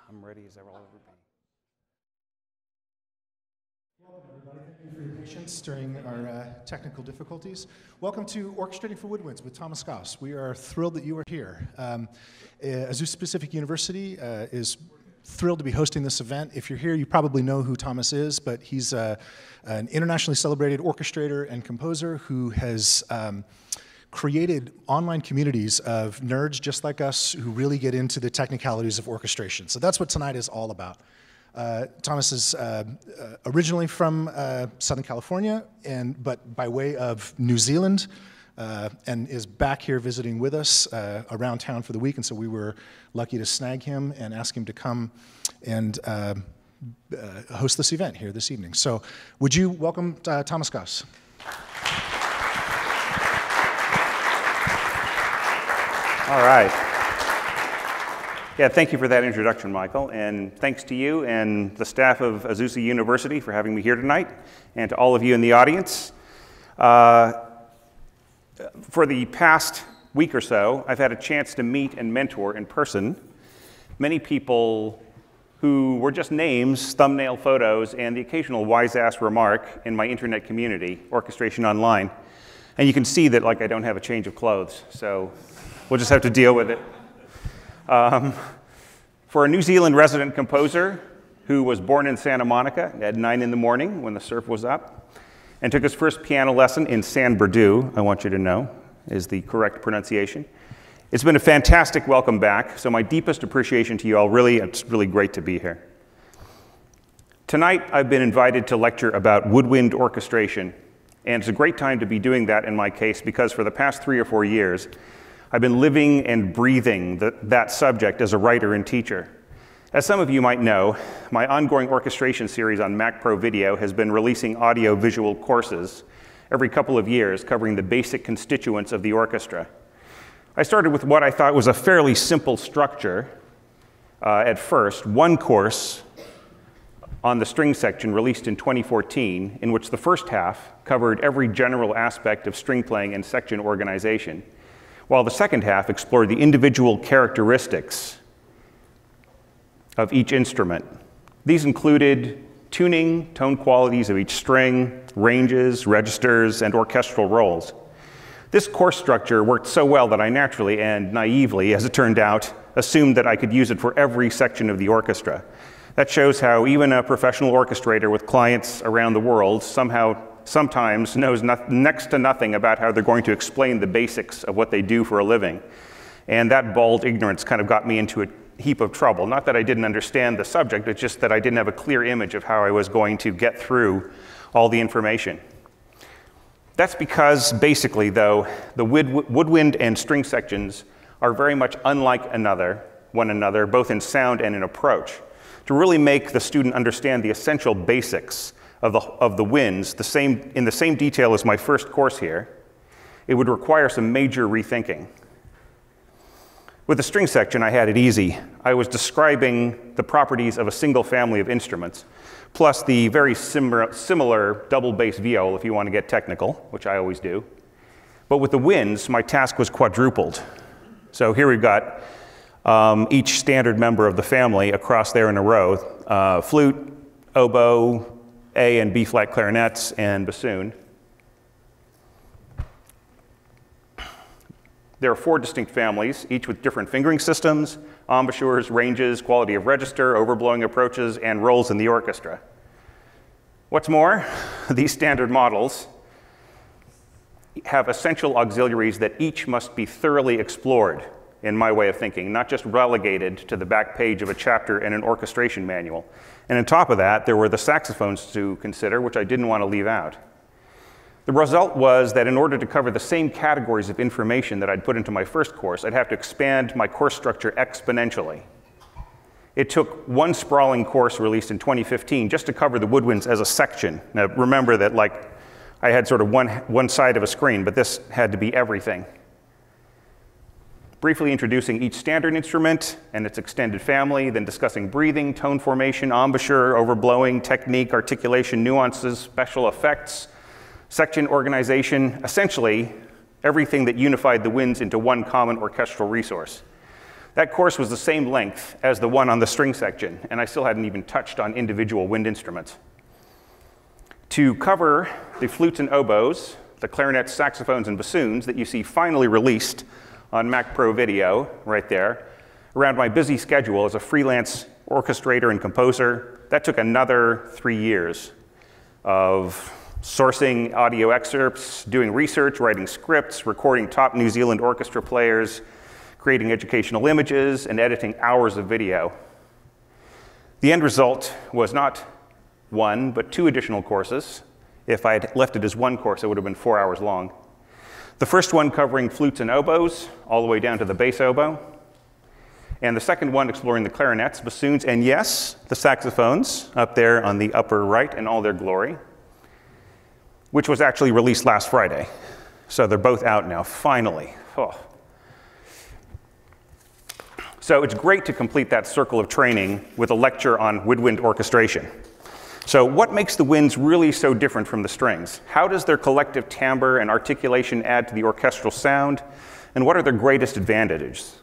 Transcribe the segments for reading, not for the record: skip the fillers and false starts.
I'm ready as I'll ever be. Welcome, everybody. Thank you for your patience during our technical difficulties. Welcome to Orchestrating for Woodwinds with Thomas Gauss. We are thrilled that you are here. Azusa Pacific University is thrilled to be hosting this event. If you're here, you probably know who Thomas is, but he's an internationally celebrated orchestrator and composer who has created online communities of nerds just like us who really get into the technicalities of orchestration. So that's what tonight is all about. Thomas is originally from Southern California, but by way of New Zealand, and is back here visiting with us around town for the week. And so we were lucky to snag him and ask him to come and host this event here this evening. So would you welcome Thomas Gauss? All right. Yeah, thank you for that introduction, Michael, and thanks to you and the staff of Azusa University for having me here tonight, and to all of you in the audience. For the past week or so, I've had a chance to meet and mentor in person many people who were just names, thumbnail photos, and the occasional wise-ass remark in my internet community, Orchestration Online. And you can see that, like, I don't have a change of clothes, so we'll just have to deal with it. For a New Zealand resident composer who was born in Santa Monica at 9 in the morning when the surf was up and took his first piano lesson in San Bernardino, I want you to know, is the correct pronunciation. It's been a fantastic welcome back, so my deepest appreciation to you all. It's really great to be here. Tonight, I've been invited to lecture about woodwind orchestration, and it's a great time to be doing that in my case because for the past 3 or 4 years, I've been living and breathing that subject as a writer and teacher. As some of you might know, my ongoing orchestration series on Mac Pro Video has been releasing audio-visual courses every couple of years covering the basic constituents of the orchestra. I started with what I thought was a fairly simple structure at first, one course on the string section released in 2014, in which the first half covered every general aspect of string playing and section organization, while the second half explored the individual characteristics of each instrument. These included tuning, tone qualities of each string, ranges, registers, and orchestral roles. This course structure worked so well that I naturally and naively, as it turned out, assumed that I could use it for every section of the orchestra. That shows how even a professional orchestrator with clients around the world sometimes knows next to nothing about how they're going to explain the basics of what they do for a living. And that bald ignorance kind of got me into a heap of trouble. Not that I didn't understand the subject, it's just that I didn't have a clear image of how I was going to get through all the information. That's because, basically, though, the woodwind and string sections are very much unlike one another, both in sound and in approach. To really make the student understand the essential basics of the winds in the same detail as my first course here, it would require some major rethinking. With the string section, I had it easy. I was describing the properties of a single family of instruments, plus the very similar double bass viol, if you want to get technical, which I always do. But with the winds, my task was quadrupled. So here we've got each standard member of the family across there in a row, flute, oboe, A and B flat clarinets, and bassoon. There are 4 distinct families, each with different fingering systems, embouchures, ranges, quality of register, overblowing approaches, and roles in the orchestra. What's more, these standard models have essential auxiliaries that each must be thoroughly explored, in my way of thinking, not just relegated to the back page of a chapter in an orchestration manual. And on top of that, there were the saxophones to consider, which I didn't want to leave out. The result was that in order to cover the same categories of information that I'd put into my first course, I'd have to expand my course structure exponentially. It took one sprawling course released in 2015 just to cover the woodwinds as a section. Now remember that I had sort of one side of a screen, but this had to be everything. Briefly introducing each standard instrument and its extended family, then discussing breathing, tone formation, embouchure, overblowing, technique, articulation, nuances, special effects, section organization, essentially everything that unified the winds into one common orchestral resource. That course was the same length as the one on the string section, and I still hadn't even touched on individual wind instruments. To cover the flutes and oboes, the clarinets, saxophones, and bassoons that you see finally released on Mac Pro Video right there, around my busy schedule as a freelance orchestrator and composer, that took another 3 years of sourcing audio excerpts, doing research, writing scripts, recording top New Zealand orchestra players, creating educational images, and editing hours of video. The end result was not 1, but 2 additional courses. If I had left it as 1 course, it would have been 4 hours long. The first one covering flutes and oboes, all the way down to the bass oboe. And the second one exploring the clarinets, bassoons, and yes, the saxophones up there on the upper right in all their glory, which was actually released last Friday. So they're both out now, finally. Oh. So it's great to complete that circle of training with a lecture on woodwind orchestration. So what makes the winds really so different from the strings? How does their collective timbre and articulation add to the orchestral sound? And what are their greatest advantages?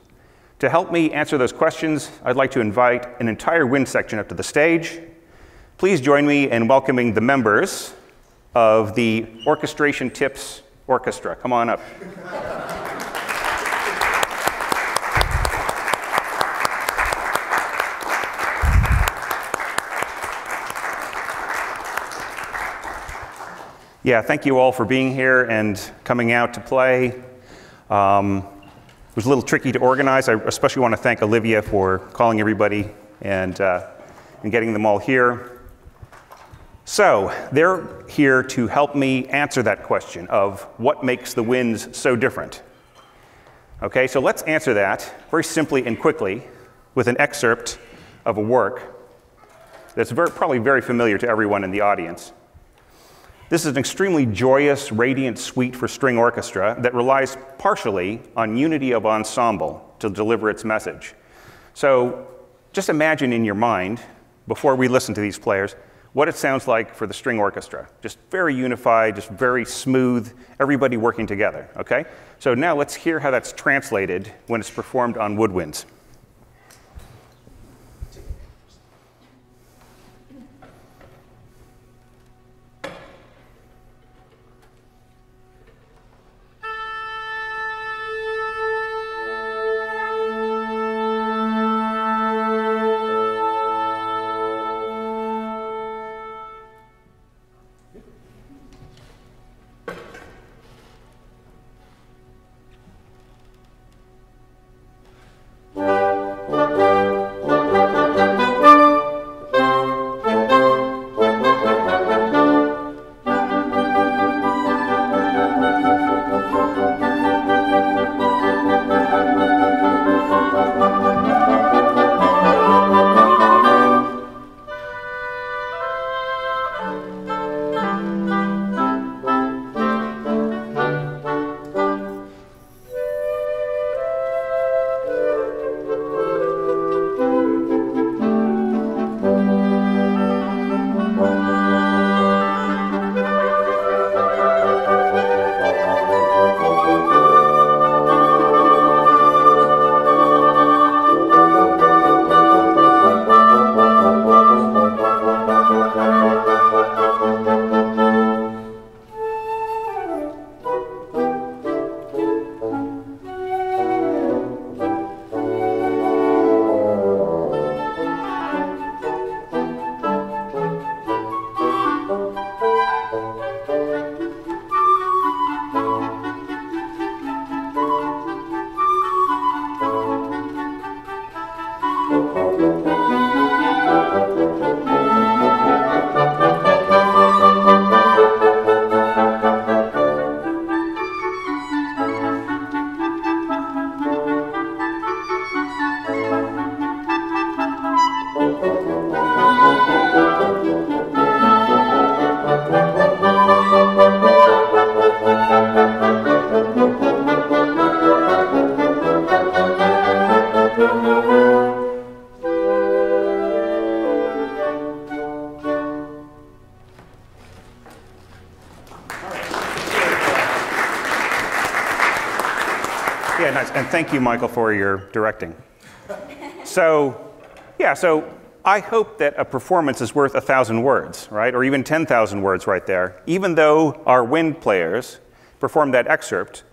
To help me answer those questions, I'd like to invite an entire wind section up to the stage. Please join me in welcoming the members of the Orchestration Tips Orchestra. Come on up. Yeah, thank you all for being here and coming out to play. It was a little tricky to organize. I especially want to thank Olivia for calling everybody and getting them all here. So they're here to help me answer that question of what makes the winds so different. Okay, so let's answer that very simply and quickly with an excerpt of a work that's probably very familiar to everyone in the audience. This is an extremely joyous, radiant suite for string orchestra that relies partially on unity of ensemble to deliver its message. So just imagine in your mind, before we listen to these players, what it sounds like for the string orchestra. Just very unified, just very smooth, everybody working together, okay? So now let's hear how that's translated when it's performed on woodwinds. Yeah, nice. And thank you, Michael, for your directing. So, yeah, so I hope that a performance is worth 1,000 words, right? Or even 10,000 words right there, even though our wind players performed that excerpt,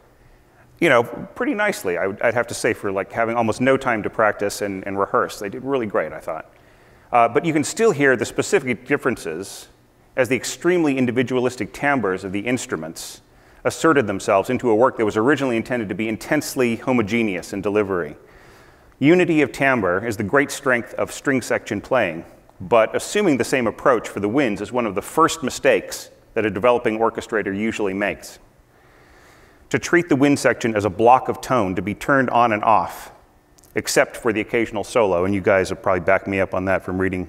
you know, pretty nicely, I'd have to say, for like having almost no time to practice and rehearse. They did really great, I thought. But you can still hear the specific differences as the extremely individualistic timbres of the instruments asserted themselves into a work that was originally intended to be intensely homogeneous in delivery. Unity of timbre is the great strength of string section playing, but assuming the same approach for the winds is one of the first mistakes that a developing orchestrator usually makes. To treat the wind section as a block of tone to be turned on and off, except for the occasional solo, and you guys have probably backed me up on that from reading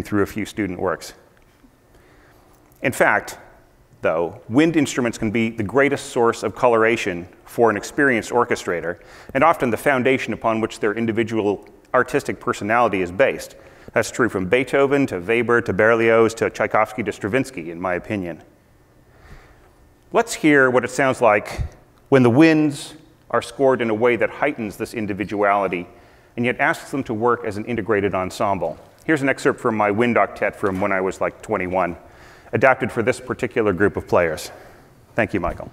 through a few student works. In fact, though, wind instruments can be the greatest source of coloration for an experienced orchestrator, and often the foundation upon which their individual artistic personality is based. That's true from Beethoven to Weber to Berlioz to Tchaikovsky to Stravinsky, in my opinion. Let's hear what it sounds like when the winds are scored in a way that heightens this individuality and yet asks them to work as an integrated ensemble. Here's an excerpt from my wind octet from when I was like 21, adapted for this particular group of players. Thank you, Michael.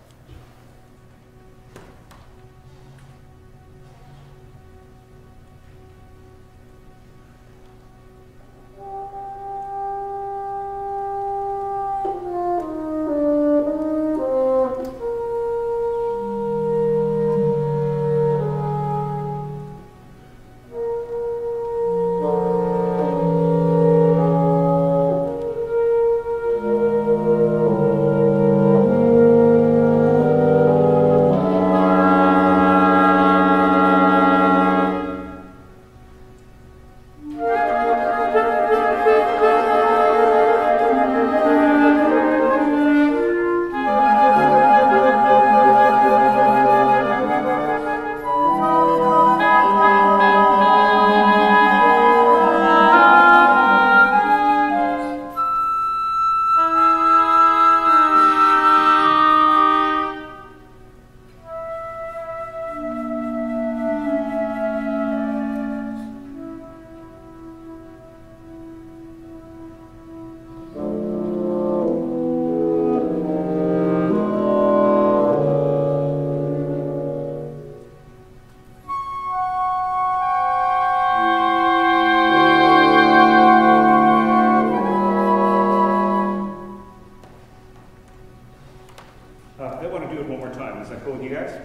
I want to do it one more time. Is that cool with you guys?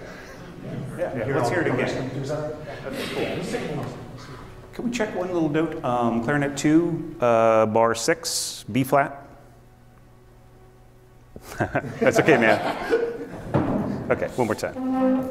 Yeah, let's hear it again. That's cool. Can we check one little note? Clarinet 2, bar 6, B flat. That's okay, man. Okay, one more time.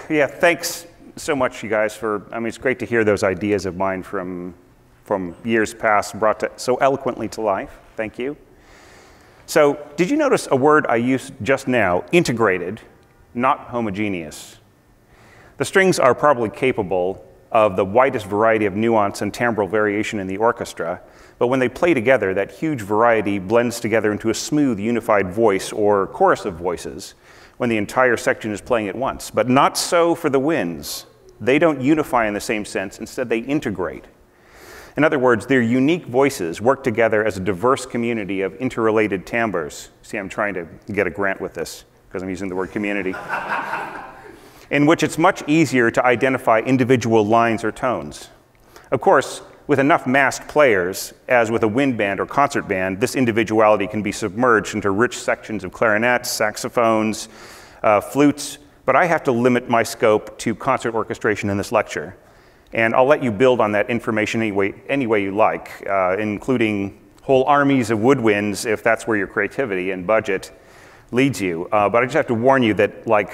Yeah, thanks so much, you guys, it's great to hear those ideas of mine from years past brought so eloquently to life. Thank you. So did you notice a word I used just now, integrated, not homogeneous? The strings are probably capable of the widest variety of nuance and timbral variation in the orchestra, but when they play together, that huge variety blends together into a smooth, unified voice or chorus of voices when the entire section is playing at once. But not so for the winds. They don't unify in the same sense, instead they integrate. In other words, their unique voices work together as a diverse community of interrelated timbres. See, I'm trying to get a grant with this because I'm using the word community. In which it's much easier to identify individual lines or tones. Of course, with enough masked players, as with a wind band or concert band, this individuality can be submerged into rich sections of clarinets, saxophones, flutes, but I have to limit my scope to concert orchestration in this lecture. And I'll let you build on that information any way you like, including whole armies of woodwinds if that's where your creativity and budget leads you. But I just have to warn you that, like,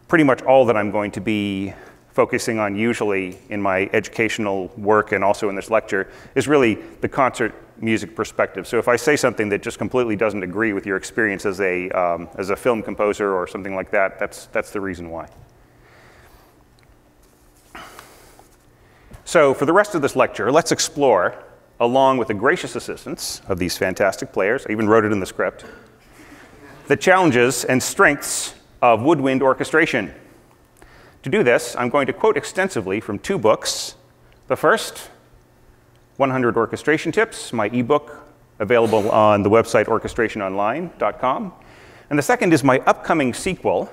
pretty much all that I'm going to be focusing on usually in my educational work and also in this lecture is really the concert music perspective. So if I say something that just completely doesn't agree with your experience as a film composer or something like that, that's the reason why. So for the rest of this lecture, let's explore, along with the gracious assistance of these fantastic players, I even wrote it in the script, the challenges and strengths of woodwind orchestration. To do this, I'm going to quote extensively from two books. The first, 100 Orchestration Tips, my ebook available on the website orchestrationonline.com. And the second is my upcoming sequel,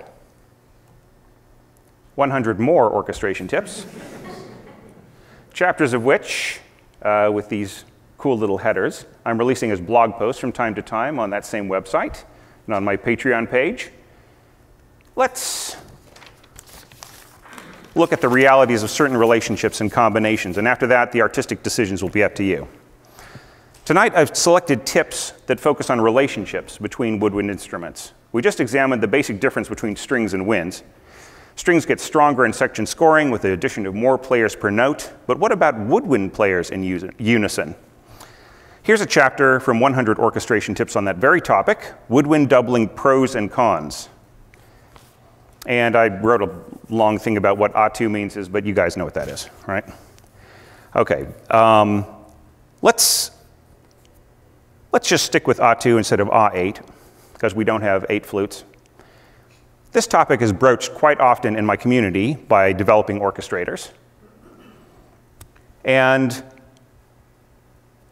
100 More Orchestration Tips, chapters of which, with these cool little headers, I'm releasing as blog posts from time to time on that same website and on my Patreon page. Let's look at the realities of certain relationships and combinations, and after that, the artistic decisions will be up to you. Tonight, I've selected tips that focus on relationships between woodwind instruments. We just examined the basic difference between strings and winds. Strings get stronger in section scoring with the addition of more players per note, but what about woodwind players in unison? Here's a chapter from 100 Orchestration Tips on that very topic, woodwind doubling pros and cons. And I wrote a long thing about what A2 means, but you guys know what that is, right? Okay, let's just stick with A2 instead of A8, because we don't have 8 flutes. This topic is broached quite often in my community by developing orchestrators. And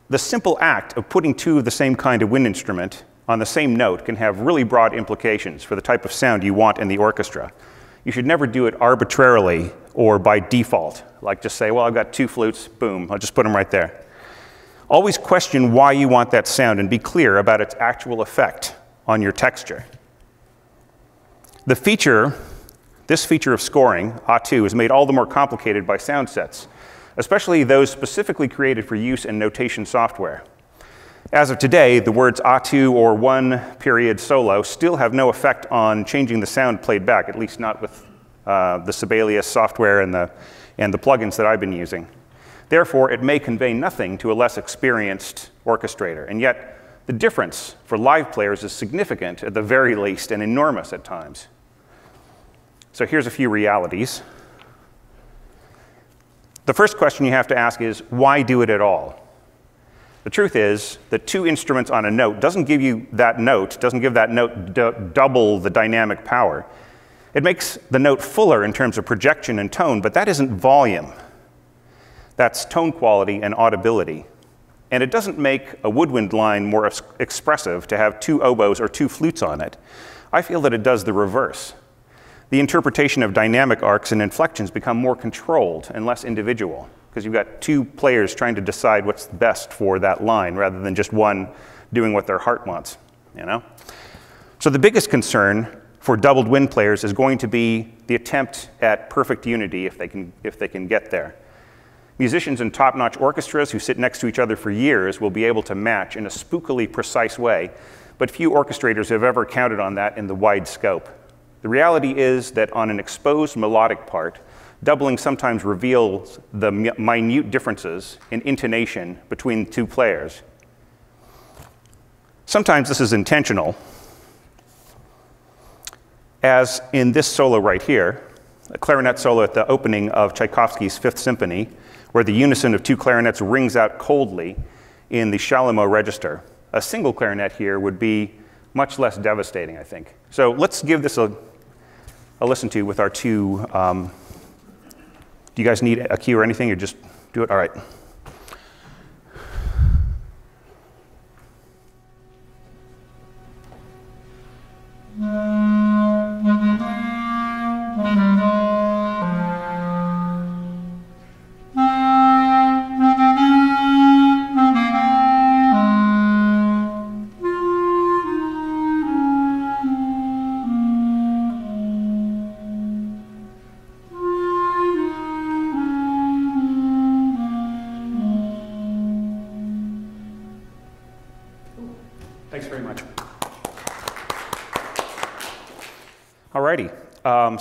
the simple act of putting two of the same kind of wind instrument on the same note can have really broad implications for the type of sound you want in the orchestra. You should never do it arbitrarily or by default, like just say, well, I've got 2 flutes, boom, I'll just put them right there. Always question why you want that sound and be clear about its actual effect on your texture. This feature of scoring, A2, is made all the more complicated by sound sets, especially those specifically created for use in notation software. As of today, the words A2 or 1 period solo still have no effect on changing the sound played back, at least not with the Sibelius software and the plugins that I've been using. Therefore, it may convey nothing to a less experienced orchestrator, and yet the difference for live players is significant at the very least and enormous at times. So here's a few realities. The first question you have to ask is, why do it at all? The truth is that 2 instruments on a note doesn't give that note double the dynamic power. It makes the note fuller in terms of projection and tone, but that isn't volume. That's tone quality and audibility. And it doesn't make a woodwind line more expressive to have 2 oboes or 2 flutes on it. I feel that it does the reverse. The interpretation of dynamic arcs and inflections become more controlled and less individual, because you've got 2 players trying to decide what's best for that line rather than just one doing what their heart wants, you know? So the biggest concern for doubled wind players is going to be the attempt at perfect unity if they can get there. Musicians in top-notch orchestras who sit next to each other for years will be able to match in a spookily precise way, but few orchestrators have ever counted on that in the wide scope. The reality is that on an exposed melodic part, doubling sometimes reveals the minute differences in intonation between 2 players. Sometimes this is intentional, as in this solo right here, a clarinet solo at the opening of Tchaikovsky's Fifth Symphony, where the unison of two clarinets rings out coldly in the Chalumeau register. A single clarinet here would be much less devastating, I think. So let's give this a listen to with our two. Do you guys need a cue or anything, or just do it? All right. Thanks very much. Alrighty,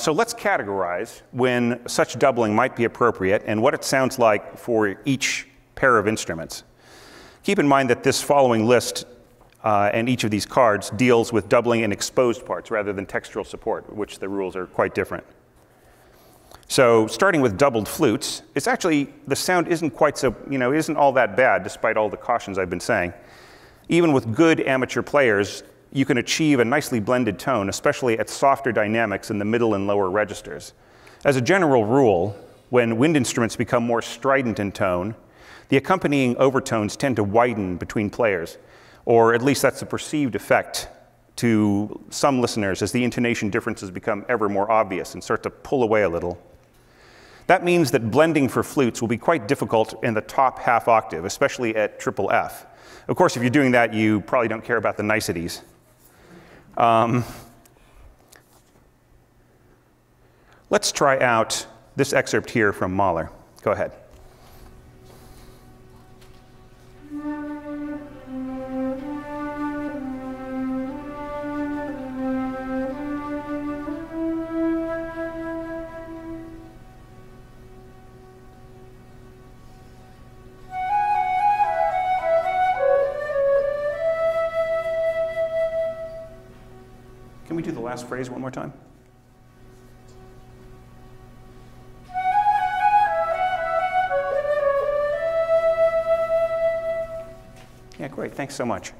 so let's categorize when such doubling might be appropriate and what it sounds like for each pair of instruments. Keep in mind that this following list and each of these cards deals with doubling in exposed parts rather than textural support, which the rules are quite different. So starting with doubled flutes, it's actually, the sound isn't quite so, isn't all that bad despite all the cautions I've been saying. Even with good amateur players, you can achieve a nicely blended tone, especially at softer dynamics in the middle and lower registers. As a general rule, when wind instruments become more strident in tone, the accompanying overtones tend to widen between players, or at least that's the perceived effect to some listeners as the intonation differences become ever more obvious and start to pull away a little. That means that blending for flutes will be quite difficult in the top half octave, especially at triple F. Of course, if you're doing that, you probably don't care about the niceties. Let's try out this excerpt here from Mahler. Go ahead. Can we do the last phrase one more time? Yeah, great. Thanks so much.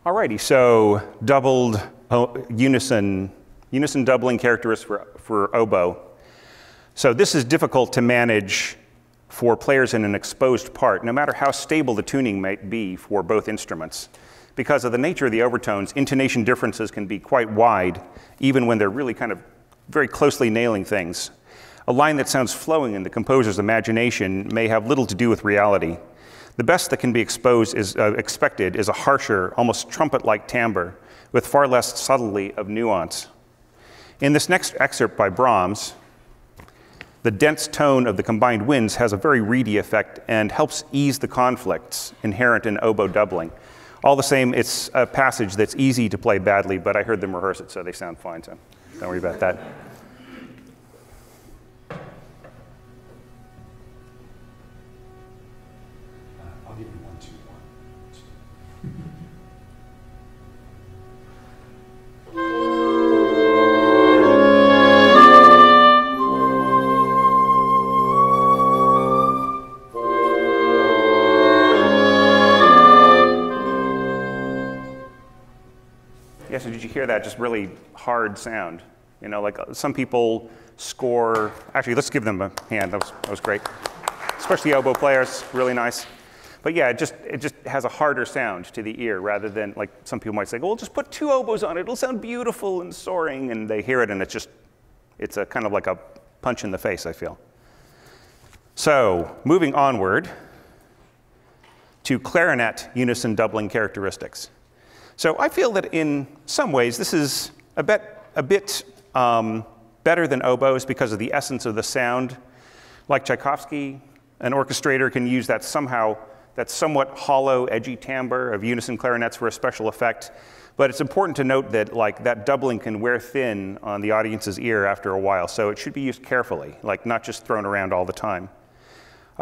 Alrighty, so doubled unison doubling characteristics for oboe. So this is difficult to manage for players in an exposed part, no matter how stable the tuning might be for both instruments. Because of the nature of the overtones, intonation differences can be quite wide, even when they're really kind of very closely nailing things. A line that sounds flowing in the composer's imagination may have little to do with reality. The best that can be expected is a harsher, almost trumpet-like timbre, with far less subtlety of nuance. In this next excerpt by Brahms, the dense tone of the combined winds has a very reedy effect and helps ease the conflicts inherent in oboe doubling. All the same, it's a passage that's easy to play badly, but I heard them rehearse it, so they sound fine, so don't worry about that. I'll give you 1, 2, 1. Yeah, so did you hear that just really hard sound? You know, like some people score, actually let's give them a hand, that was great. Especially oboe players, really nice. But yeah, it just has a harder sound to the ear rather than, like some people might say, well, just put 2 oboes on it, it'll sound beautiful and soaring, and they hear it and it's a kind of like a punch in the face, I feel. So, moving onward to clarinet unison doubling characteristics. So I feel that in some ways this is a bit better than oboes because of the essence of the sound. Like Tchaikovsky, an orchestrator can use that somewhat hollow, edgy timbre of unison clarinets for a special effect. But it's important to note that that doubling can wear thin on the audience's ear after a while, so it should be used carefully, not just thrown around all the time.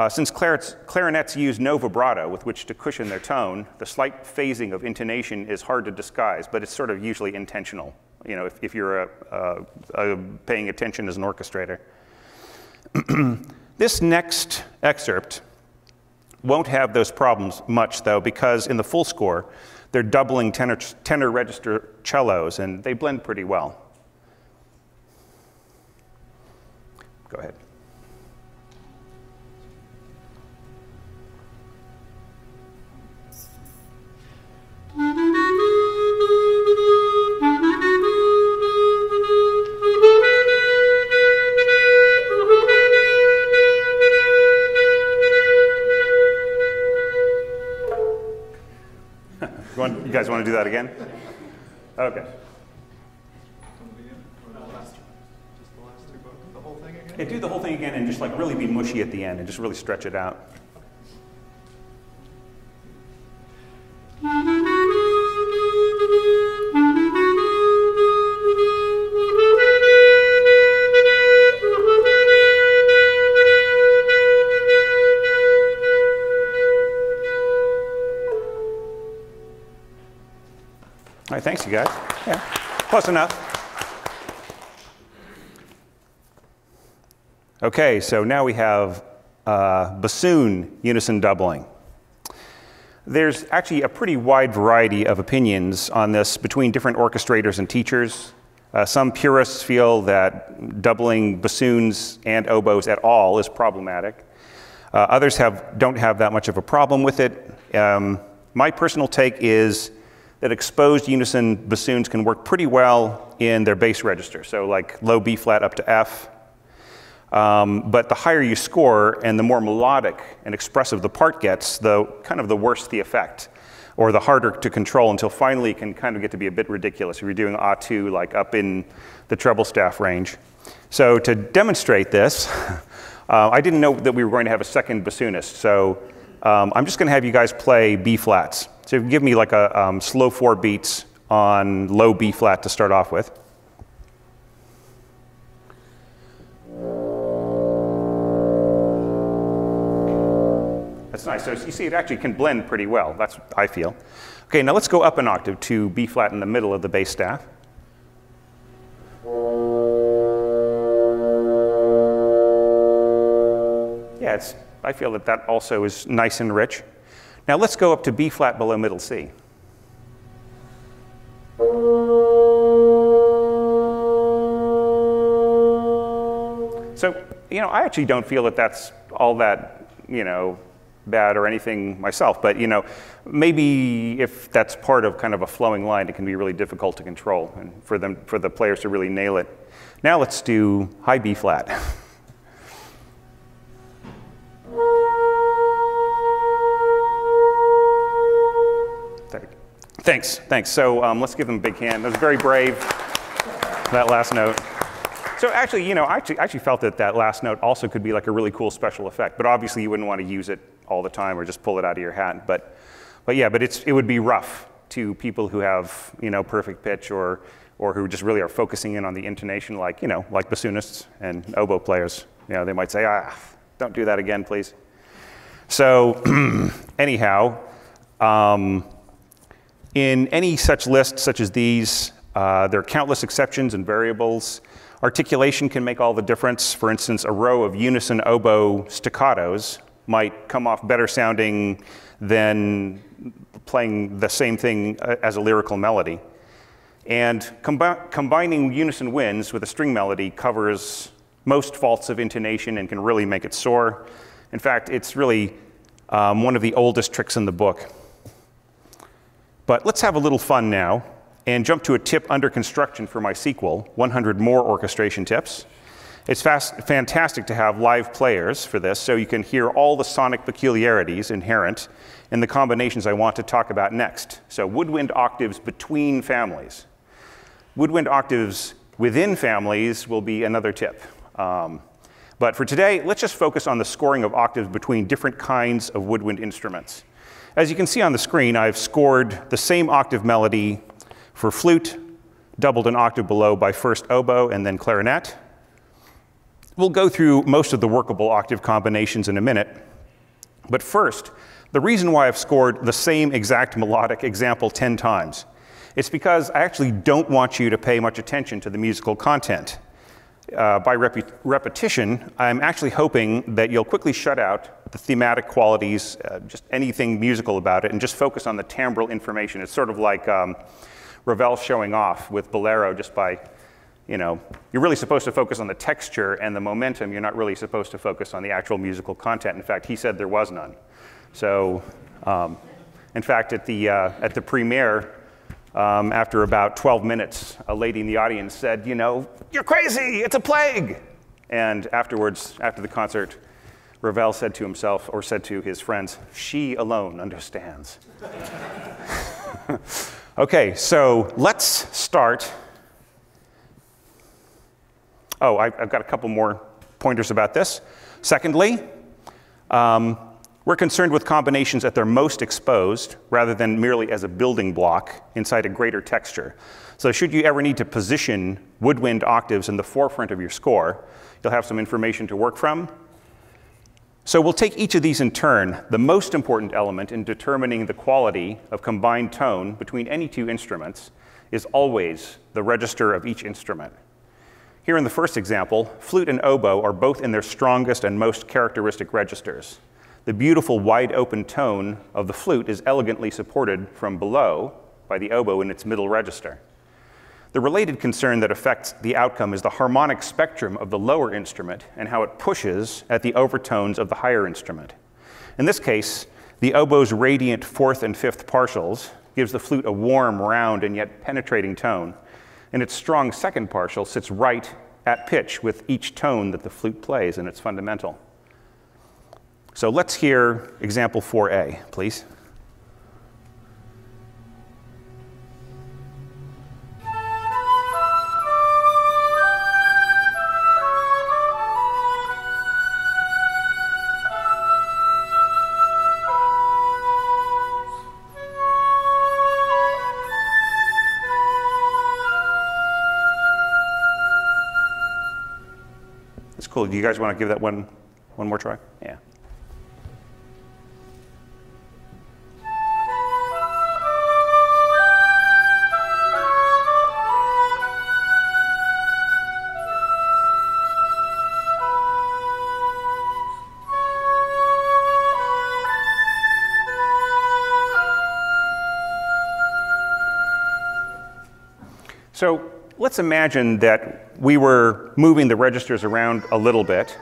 Since clarinets use no vibrato with which to cushion their tone, the slight phasing of intonation is hard to disguise, but it's sort of usually intentional, you know, if you're paying attention as an orchestrator. This next excerpt won't have those problems much, though, because in the full score, they're doubling tenor register cellos, and they blend pretty well. Go ahead. You guys want to do that again? Okay. Yeah, do the whole thing again and just like really be mushy at the end and just really stretch it out. All right, thanks, you guys. Yeah, close enough. Okay, so now we have bassoon unison doubling. There's actually a pretty wide variety of opinions on this between different orchestrators and teachers. Some purists feel that doubling bassoons and oboes at all is problematic. Others don't have that much of a problem with it. My personal take is that exposed unison bassoons can work pretty well in their bass register, so like low B flat up to F. But the higher you score and the more melodic and expressive the part gets, the worse the effect, or the harder to control until finally it can kind of get to be a bit ridiculous if you're doing A2 like up in the treble staff range. So to demonstrate this, I didn't know that we were going to have a second bassoonist, so I'm just going to have you guys play B flats. So give me like a slow 4 beats on low B flat to start off with. That's nice. So you see it actually can blend pretty well. That's what I feel. Okay, now let's go up an octave to B flat in the middle of the bass staff. Yeah, I feel that also is nice and rich. Now let's go up to B flat below middle C. So, you know, I actually don't feel that that's all that, you know, bad or anything myself, but, you know, maybe if that's part of kind of a flowing line, it can be really difficult to control and for the players to really nail it. Now let's do high B flat. Thanks. So let's give them a big hand. That was very brave, that last note. So actually, you know, I actually felt that last note also could be like a really cool special effect, but obviously you wouldn't want to use it all the time or just pull it out of your hat. But it would be rough to people who have, you know, perfect pitch or who just really are focusing in on the intonation, like, you know, like bassoonists and oboe players. You know, they might say, don't do that again, please. So anyhow, in any such list such as these, there are countless exceptions and variables. Articulation can make all the difference. For instance, a row of unison oboe staccatos might come off better sounding than playing the same thing as a lyrical melody. And combining unison winds with a string melody covers most faults of intonation and can really make it soar. In fact, it's really one of the oldest tricks in the book. But let's have a little fun now and jump to a tip under construction for my sequel, 100 more orchestration tips. It's fantastic to have live players for this, so you can hear all the sonic peculiarities inherent in the combinations I want to talk about next. So woodwind octaves between families. Woodwind octaves within families will be another tip. But for today, let's just focus on the scoring of octaves between different kinds of woodwind instruments. As you can see on the screen, I've scored the same octave melody for flute, doubled an octave below by first oboe and then clarinet, We'll go through most of the workable octave combinations in a minute. But first, the reason why I've scored the same exact melodic example 10 times, it's because I actually don't want you to pay much attention to the musical content. By repetition, I'm actually hoping that you'll quickly shut out the thematic qualities, just anything musical about it, and just focus on the timbral information. It's sort of like Ravel showing off with Bolero just by, you're really supposed to focus on the texture and the momentum. You're not really supposed to focus on the actual musical content. In fact, he said there was none. So, in fact, at the premiere, after about 12 minutes, a lady in the audience said, "You're crazy, it's a plague." And afterwards, after the concert, Ravel said to himself, or said to his friends, "She alone understands." Okay, so let's start. Oh, I've got a couple more pointers about this. Secondly, we're concerned with combinations at their most exposed rather than merely as a building block inside a greater texture. So should you ever need to position woodwind octaves in the forefront of your score, you'll have some information to work from. So we'll take each of these in turn. The most important element in determining the quality of combined tone between any two instruments is always the register of each instrument. Here in the first example, flute and oboe are both in their strongest and most characteristic registers. The beautiful wide open tone of the flute is elegantly supported from below by the oboe in its middle register. The related concern that affects the outcome is the harmonic spectrum of the lower instrument and how it pushes at the overtones of the higher instrument. In this case, the oboe's radiant fourth and fifth partials gives the flute a warm, round, and yet penetrating tone, and its strong second partial sits right at pitch with each tone that the flute plays in its fundamental. So let's hear example 4A, please. That's cool. Do you guys want to give that one more try? Yeah. So let's imagine that we were moving the registers around a little bit.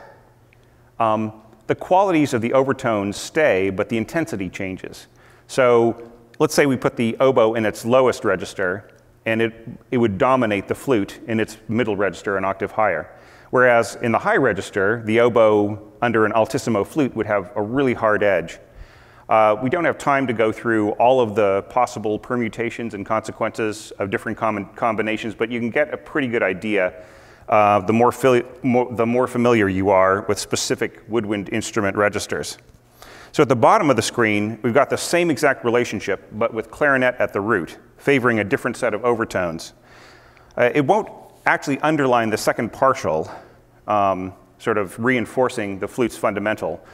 The qualities of the overtones stay, but the intensity changes. So let's say we put the oboe in its lowest register, and it would dominate the flute in its middle register an octave higher. Whereas in the high register, the oboe under an altissimo flute would have a really hard edge. We don't have time to go through all of the possible permutations and consequences of different combinations, but you can get a pretty good idea the more familiar you are with specific woodwind instrument registers. So at the bottom of the screen, we've got the same exact relationship, but with clarinet at the root, favoring a different set of overtones. It won't actually underline the second partial, sort of reinforcing the flute's fundamental,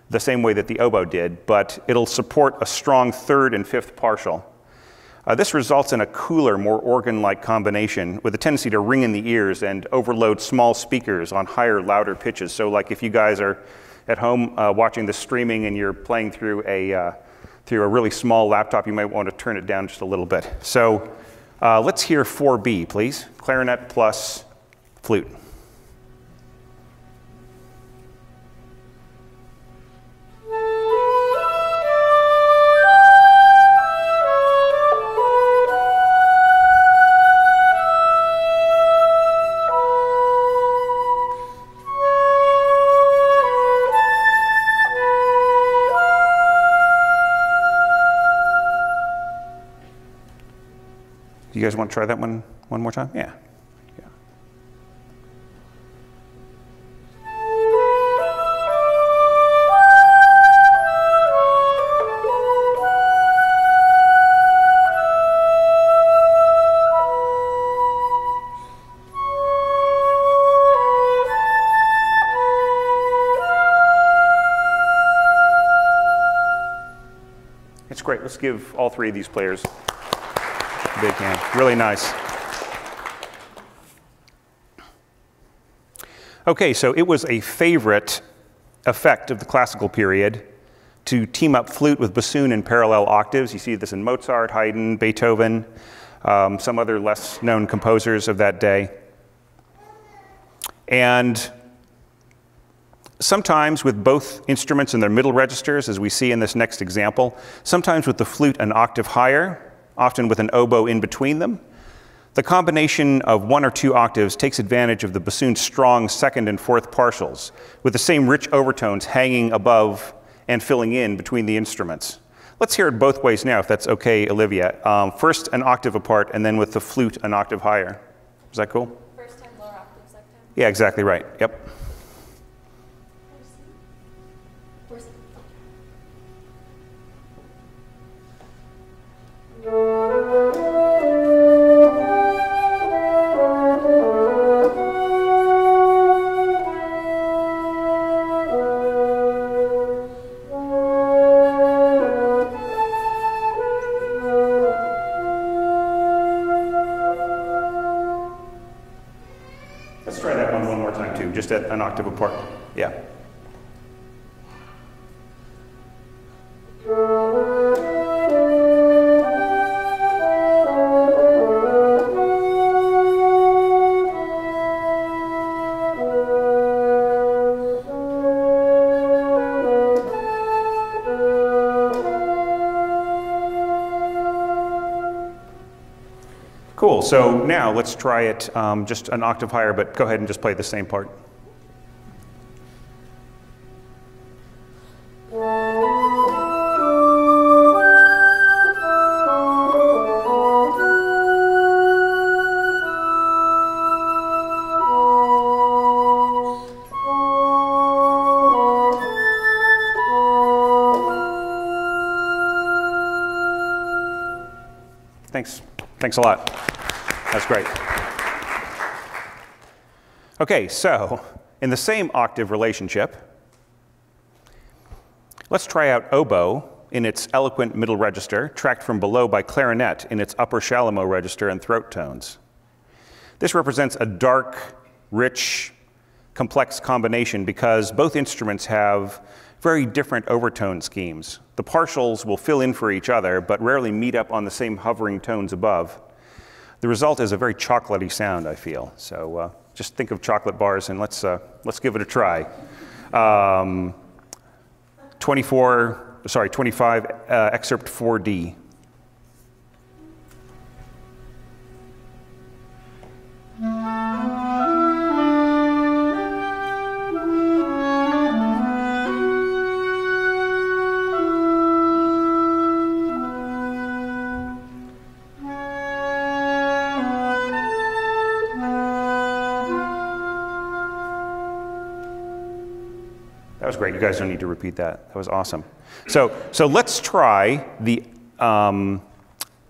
the same way that the oboe did, but it'll support a strong third and fifth partial. This results in a cooler, more organ-like combination with a tendency to ring in the ears and overload small speakers on higher, louder pitches. So like if you guys are at home watching the streaming and you're playing through a really small laptop, you might want to turn it down just a little bit. So let's hear 4B, please. Clarinet plus flute. You guys want to try that one more time? Yeah. let's give all three of these players a big hand. Really nice. Okay, so it was a favorite effect of the classical period to team up flute with bassoon in parallel octaves. You see this in Mozart, Haydn, Beethoven, some other less known composers of that day. And sometimes with both instruments in their middle registers, as we see in this next example, sometimes with the flute an octave higher, often with an oboe in between them. The combination of one or two octaves takes advantage of the bassoon's strong second and fourth partials, with the same rich overtones hanging above and filling in between the instruments. Let's hear it both ways now, if that's okay, Olivia. First an octave apart, and then with the flute an octave higher. Is that cool? First time lower octave, second time? Yeah, exactly right. Yep. First. Let's try that one more time too, just at an octave apart. Yeah. Cool, so now let's try it just an octave higher, but go ahead and just play the same part. Thanks. Thanks a lot. That's great. Okay, so in the same octave relationship, let's try out oboe in its eloquent middle register, tracked from below by clarinet in its upper chalumeau register and throat tones. This represents a dark, rich, complex combination because both instruments have very different overtone schemes. The partials will fill in for each other, but rarely meet up on the same hovering tones above. The result is a very chocolatey sound, I feel. So just think of chocolate bars and let's give it a try. 25, excerpt 4D. That was great. You guys don't need to repeat that. That was awesome. So let's try the,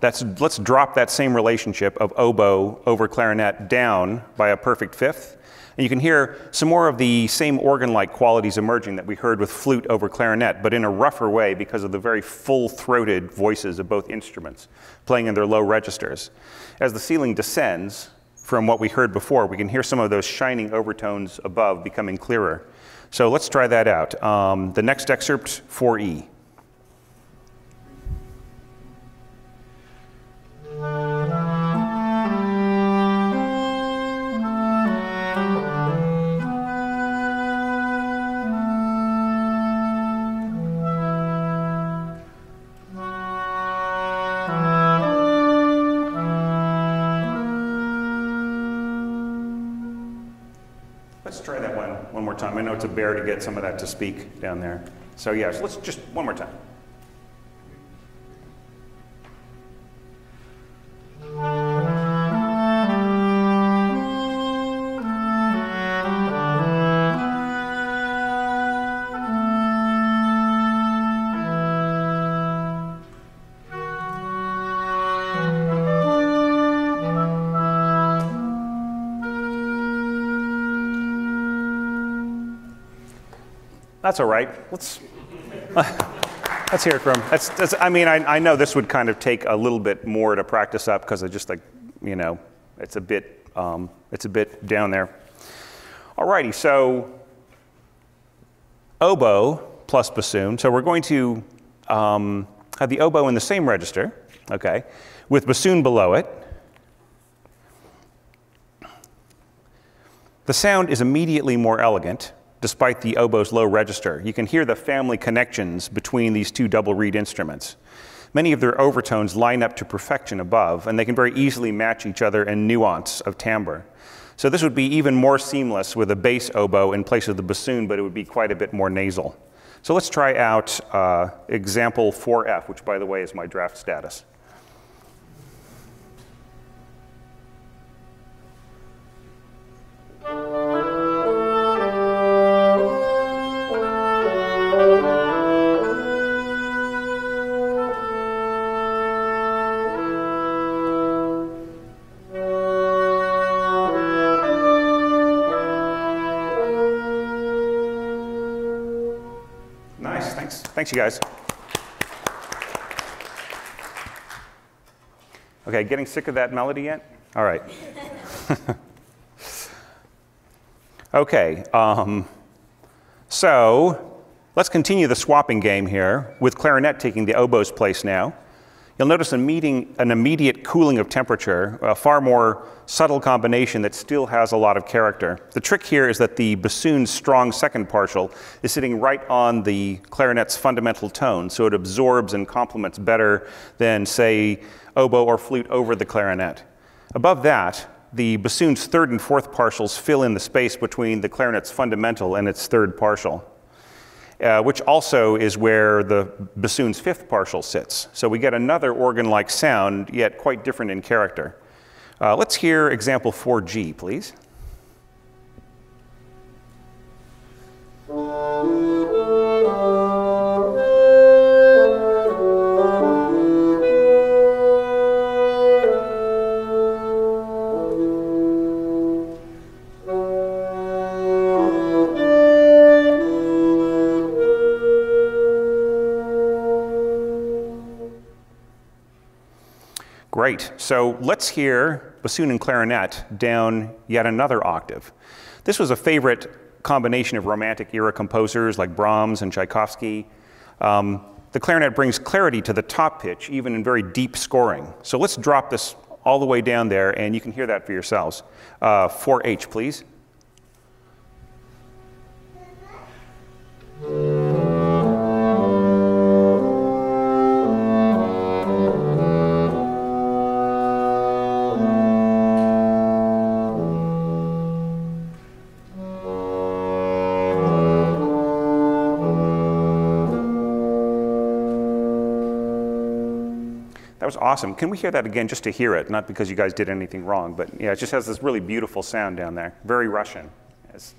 let's drop that same relationship of oboe over clarinet down by a perfect fifth. And you can hear some more of the same organ-like qualities emerging that we heard with flute over clarinet, but in a rougher way because of the very full-throated voices of both instruments playing in their low registers. As the ceiling descends from what we heard before, we can hear some of those shining overtones above becoming clearer. So let's try that out. The next excerpt, 4E. Let's try that one more time. I know it's a bear to get some of that to speak down there. So yes, let's just one more time. That's all right. Let's Let's hear it from. I mean, I know this would kind of take a little bit more to practice up because I just like, you know, it's a bit down there. Alrighty, so oboe plus bassoon. So we're going to have the oboe in the same register, okay, with bassoon below it. The sound is immediately more elegant, despite the oboe's low register. You can hear the family connections between these two double reed instruments. Many of their overtones line up to perfection above, and they can very easily match each other in nuance of timbre. So this would be even more seamless with a bass oboe in place of the bassoon, but it would be quite a bit more nasal. So let's try out example 4F, which, by the way, is my draft status. Thanks, you guys. Okay, getting sick of that melody yet? All right. Okay, so let's continue the swapping game here with clarinet taking the oboe's place now. You'll notice an immediate cooling of temperature, a far more subtle combination that still has a lot of character. The trick here is that the bassoon's strong second partial is sitting right on the clarinet's fundamental tone, so it absorbs and complements better than, say, oboe or flute over the clarinet. Above that, the bassoon's third and fourth partials fill in the space between the clarinet's fundamental and its third partial. Which also is where the bassoon's fifth partial sits. So we get another organ-like sound, yet quite different in character. Let's hear example 4G, please. Great, so let's hear bassoon and clarinet down yet another octave. This was a favorite combination of Romantic era composers like Brahms and Tchaikovsky. The clarinet brings clarity to the top pitch, even in very deep scoring. So let's drop this all the way down there, and you can hear that for yourselves. 4H, please. That was awesome. Can we hear that again just to hear it? Not because you guys did anything wrong, but yeah, it just has this really beautiful sound down there. Very Russian. Yes.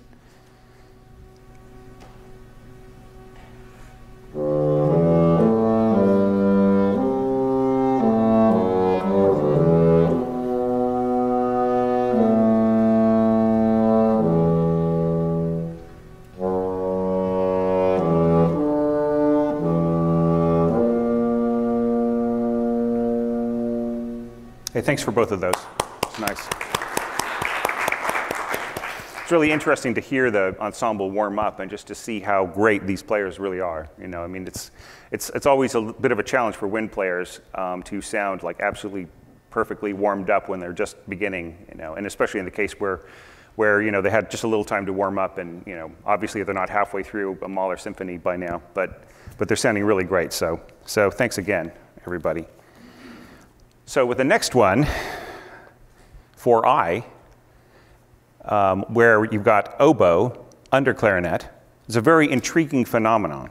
Hey, thanks for both of those. It's nice. It's really interesting to hear the ensemble warm up and just to see how great these players really are. You know, I mean, it's always a bit of a challenge for wind players to sound like absolutely perfectly warmed up when they're just beginning. You know, and especially in the case where you know they had just a little time to warm up, and you know, obviously they're not halfway through a Mahler symphony by now, but they're sounding really great. So thanks again, everybody. So with the next one, 4I, where you've got oboe under clarinet, is a very intriguing phenomenon.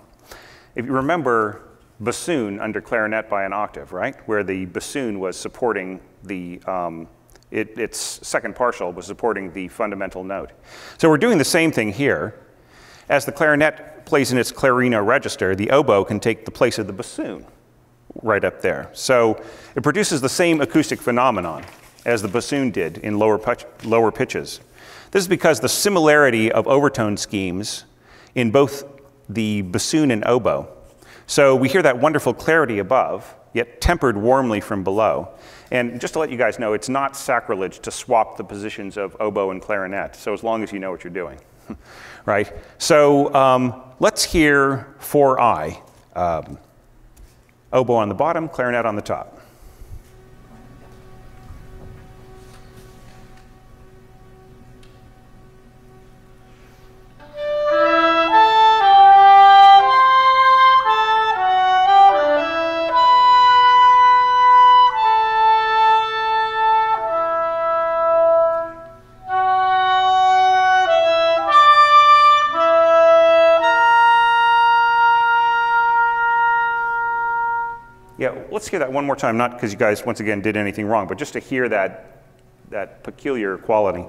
If you remember bassoon under clarinet by an octave, right? Where the bassoon was supporting the, its second partial was supporting the fundamental note. So we're doing the same thing here. As the clarinet plays in its clarino register, the oboe can take the place of the bassoon right up there. So it produces the same acoustic phenomenon as the bassoon did in lower pitches. This is because the similarity of overtone schemes in both the bassoon and oboe So we hear that wonderful clarity above, yet tempered warmly from below. And just to let you guys know, it's not sacrilege to swap the positions of oboe and clarinet, so as long as you know what you're doing, right? So let's hear 4I. Oboe on the bottom, clarinet on the top. Yeah, let's hear that one more time, not because you guys, once again, did anything wrong, but just to hear that peculiar quality.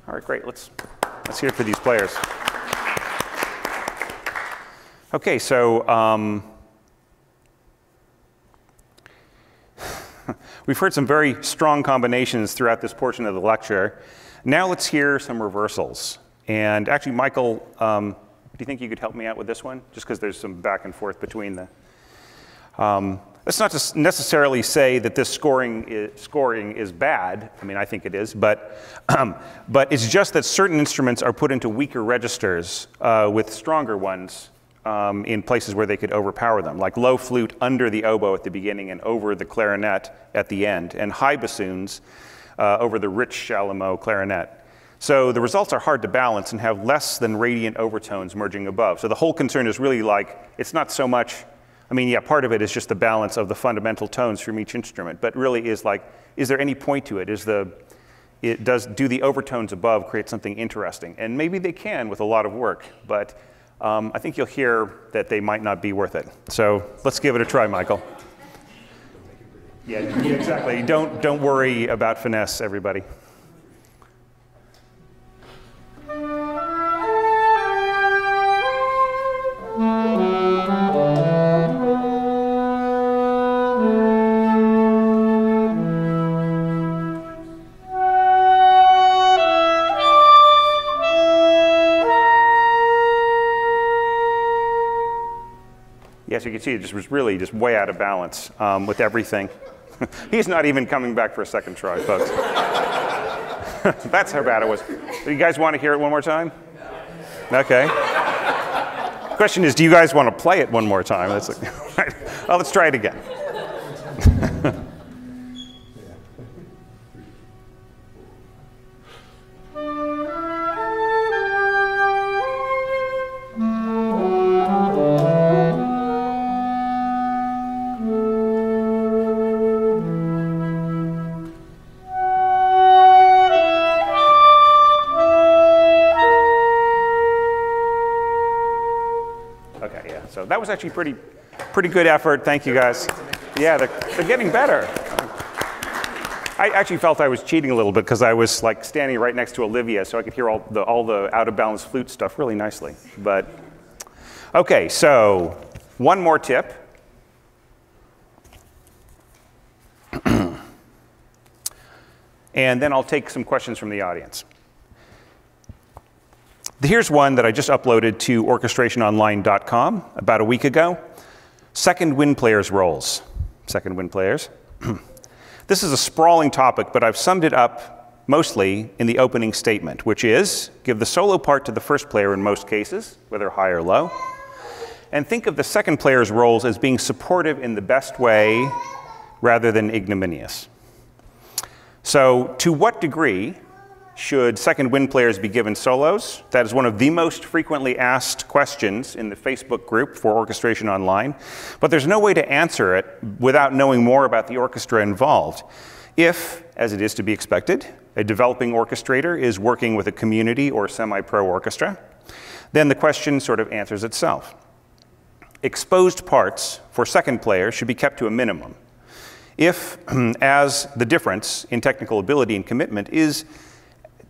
All right, great. Let's hear it for these players. Okay, so we've heard some very strong combinations throughout this portion of the lecture. Now let's hear some reversals. And actually, Michael, do you think you could help me out with this one? Just because there's some back and forth between the... Let's not just necessarily say that this scoring is bad. I mean, I think it is, but it's just that certain instruments are put into weaker registers with stronger ones in places where they could overpower them, like low flute under the oboe at the beginning and over the clarinet at the end, and high bassoons over the rich chalumeau clarinet. So the results are hard to balance and have less than radiant overtones merging above. So the whole concern is really like, it's not so much, I mean, yeah, part of it is just the balance of the fundamental tones from each instrument, but really is like, is there any point to it? Do the overtones above create something interesting? And maybe they can with a lot of work, but I think you'll hear that they might not be worth it. So let's give it a try, Michael. Yeah, exactly. Don't worry about finesse, everybody. Yes, you can see it just was really just way out of balance with everything. He's not even coming back for a second try, folks. That's how bad it was. Do you guys want to hear it one more time? Okay. The question is, do you guys want to play it one more time? That's like, well, let's try it again. So that was actually pretty good effort. Thank you, guys. Yeah, they're getting better. I actually felt I was cheating a little bit because I was like standing right next to Olivia, so I could hear all the out of balance flute stuff really nicely. But okay, so one more tip. And then I'll take some questions from the audience. Here's one that I just uploaded to orchestrationonline.com about a week ago. Second wind players' roles. Second wind players. This is a sprawling topic, but I've summed it up mostly in the opening statement, which is, give the solo part to the first player in most cases, whether high or low, and think of the second player's roles as being supportive in the best way rather than ignominious. So, to what degree should second wind players be given solos? That is one of the most frequently asked questions in the Facebook group for Orchestration Online, but there's no way to answer it without knowing more about the orchestra involved. If, as it is to be expected, a developing orchestrator is working with a community or semi-pro orchestra, then the question sort of answers itself. Exposed parts for second players should be kept to a minimum. if, as the difference in technical ability and commitment is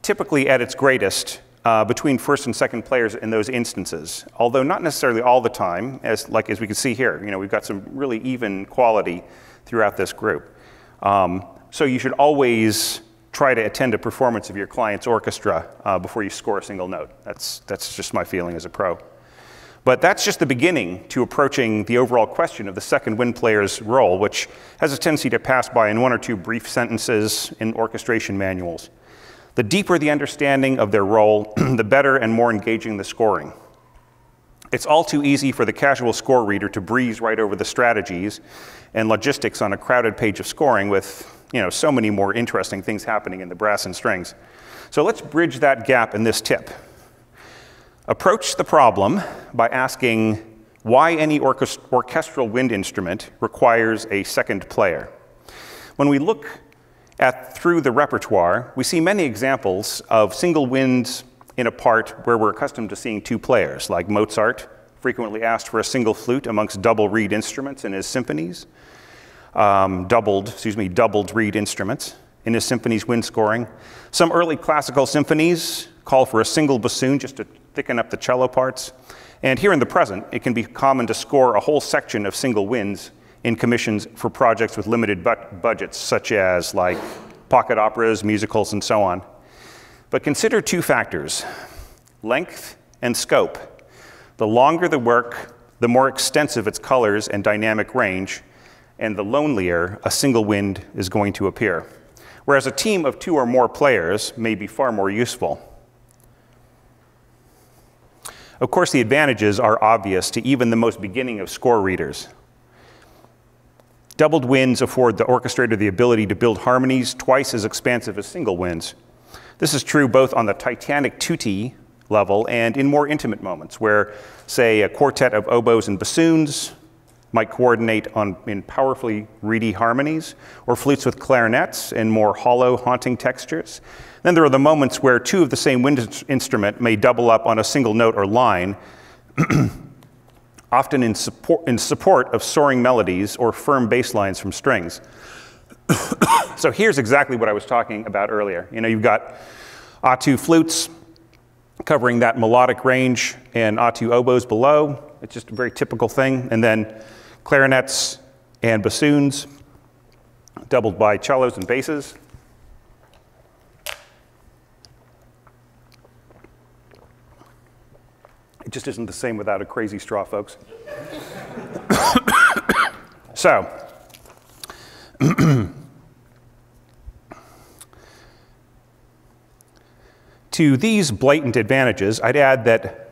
typically at its greatest between first and second players in those instances, although not necessarily all the time, as we can see here. We've got some really even quality throughout this group. So you should always try to attend a performance of your client's orchestra before you score a single note. That's just my feeling as a pro. But that's just the beginning to approaching the overall question of the second wind player's role, which has a tendency to pass by in one or two brief sentences in orchestration manuals. The deeper the understanding of their role, the better and more engaging the scoring. It's all too easy for the casual score reader to breeze right over the strategies and logistics on a crowded page of scoring with so many more interesting things happening in the brass and strings. So let's bridge that gap in this tip. Approach the problem by asking why any orchestral wind instrument requires a second player. When we look through the repertoire, we see many examples of single winds in a part where we're accustomed to seeing two players, like Mozart frequently asked for a single flute amongst double reed instruments in his symphonies, doubled reed instruments in his symphonies wind scoring. Some early classical symphonies call for a single bassoon just to thicken up the cello parts. And here in the present, it can be common to score a whole section of single winds in commissions for projects with limited budgets, such as like pocket operas, musicals, and so on. But consider two factors, length and scope. The longer the work, the more extensive its colors and dynamic range, and the lonelier a single wind is going to appear. Whereas a team of two or more players may be far more useful. Of course, the advantages are obvious to even the most beginning of score readers. Doubled winds afford the orchestrator the ability to build harmonies twice as expansive as single winds. This is true both on the Titanic tutti level and in more intimate moments where, say, a quartet of oboes and bassoons might coordinate in powerfully reedy harmonies, or flutes with clarinets in more hollow, haunting textures. Then there are the moments where two of the same wind instrument may double up on a single note or line, often in support of soaring melodies or firm bass lines from strings. So here's exactly what I was talking about earlier. You've got A2 flutes covering that melodic range and A2 oboes below. It's just a very typical thing. And then clarinets and bassoons doubled by cellos and basses. It just isn't the same without a crazy straw, folks. So, to these blatant advantages, I'd add that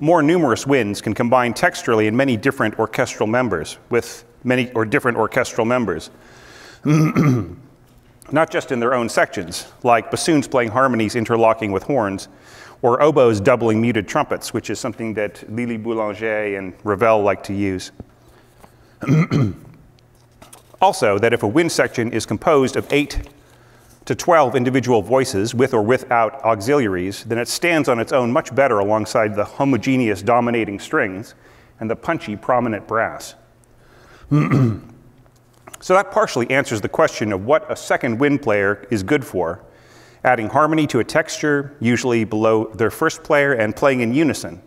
more numerous winds can combine texturally in many different orchestral members with different orchestral members. Not just in their own sections, like bassoons playing harmonies interlocking with horns, or oboes doubling muted trumpets, which is something that Lili Boulanger and Ravel like to use. Also, that if a wind section is composed of 8 to 12 individual voices with or without auxiliaries, then it stands on its own much better alongside the homogeneous dominating strings and the punchy prominent brass. So that partially answers the question of what a second wind player is good for, adding harmony to a texture, usually below their first player, and playing in unison.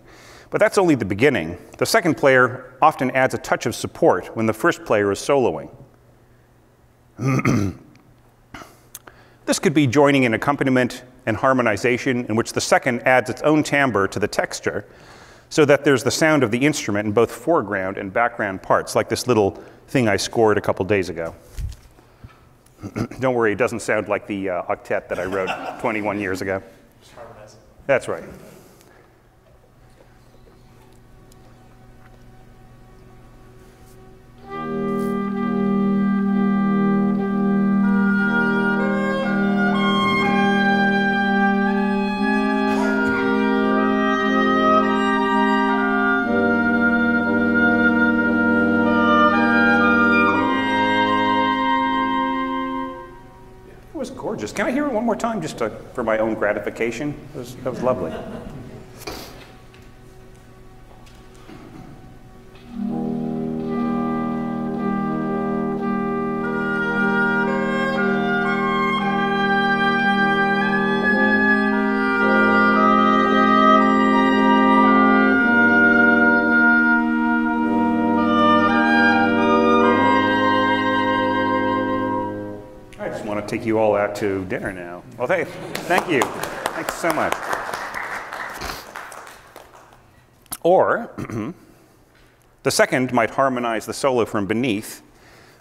But that's only the beginning. The second player often adds a touch of support when the first player is soloing. This could be joining in accompaniment and harmonization in which the second adds its own timbre to the texture so that there's the sound of the instrument in both foreground and background parts, like this little thing I scored a couple days ago. Don't worry, it doesn't sound like the octet that I wrote 21 years ago. Just harmonizing. That's right. Gorgeous. Can I hear it one more time, just for my own gratification? That was lovely. you all out to dinner now. Well, thank you. Thanks so much. Or the second might harmonize the solo from beneath,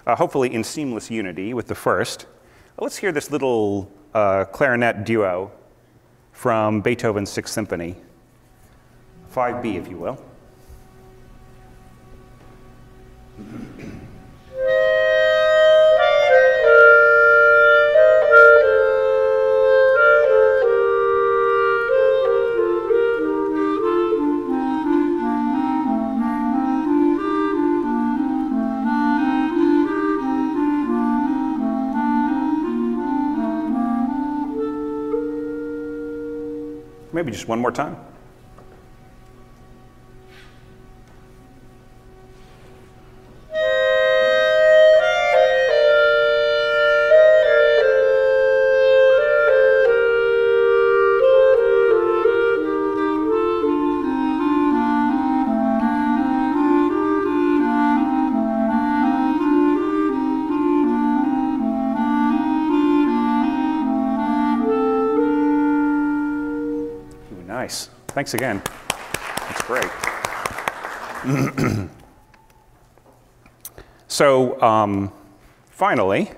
hopefully in seamless unity with the first. Let's hear this little clarinet duo from Beethoven's Sixth Symphony, 5B, if you will. Maybe just one more time. Nice. Thanks again. That's great. So finally,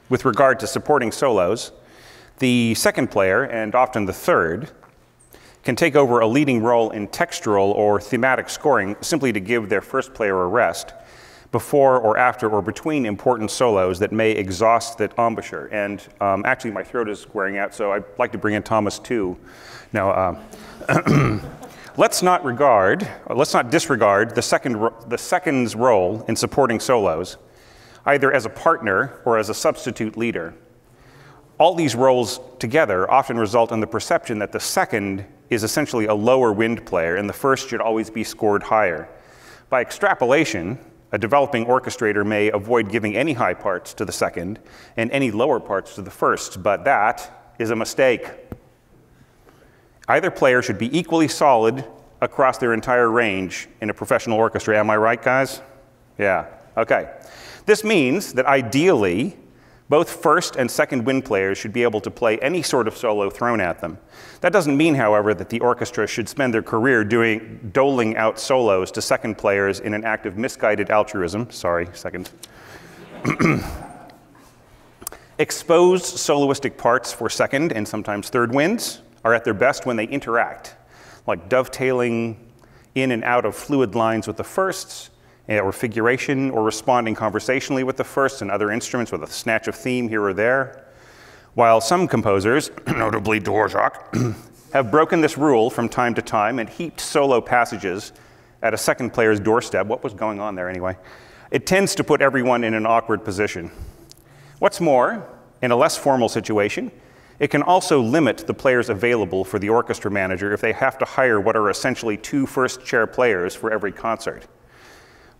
with regard to supporting solos, the second player, and often the third, can take over a leading role in textural or thematic scoring simply to give their first player a rest before or after or between important solos that may exhaust that embouchure. And actually, my throat is wearing out, so I'd like to bring in Thomas too. Now, let's not disregard the second's role in supporting solos, either as a partner or as a substitute leader. All these roles together often result in the perception that the second is essentially a lower wind player and the first should always be scored higher. By extrapolation, a developing orchestrator may avoid giving any high parts to the second and any lower parts to the first, but that is a mistake. Either player should be equally solid across their entire range in a professional orchestra. Am I right, guys? Yeah, okay. This means that ideally, both first and second wind players should be able to play any sort of solo thrown at them. That doesn't mean, however, that the orchestra should spend their career doling out solos to second players in an act of misguided altruism. Sorry, second. Exposed soloistic parts for second and sometimes third winds are at their best when they interact, like dovetailing in and out of fluid lines with the firsts, or figuration, or responding conversationally with the firsts and other instruments with a snatch of theme here or there. While some composers, notably Dvorak, have broken this rule from time to time and heaped solo passages at a second player's doorstep. What was going on there anyway? It tends to put everyone in an awkward position. What's more, in a less formal situation, it can also limit the players available for the orchestra manager if they have to hire what are essentially 2 first-chair players for every concert.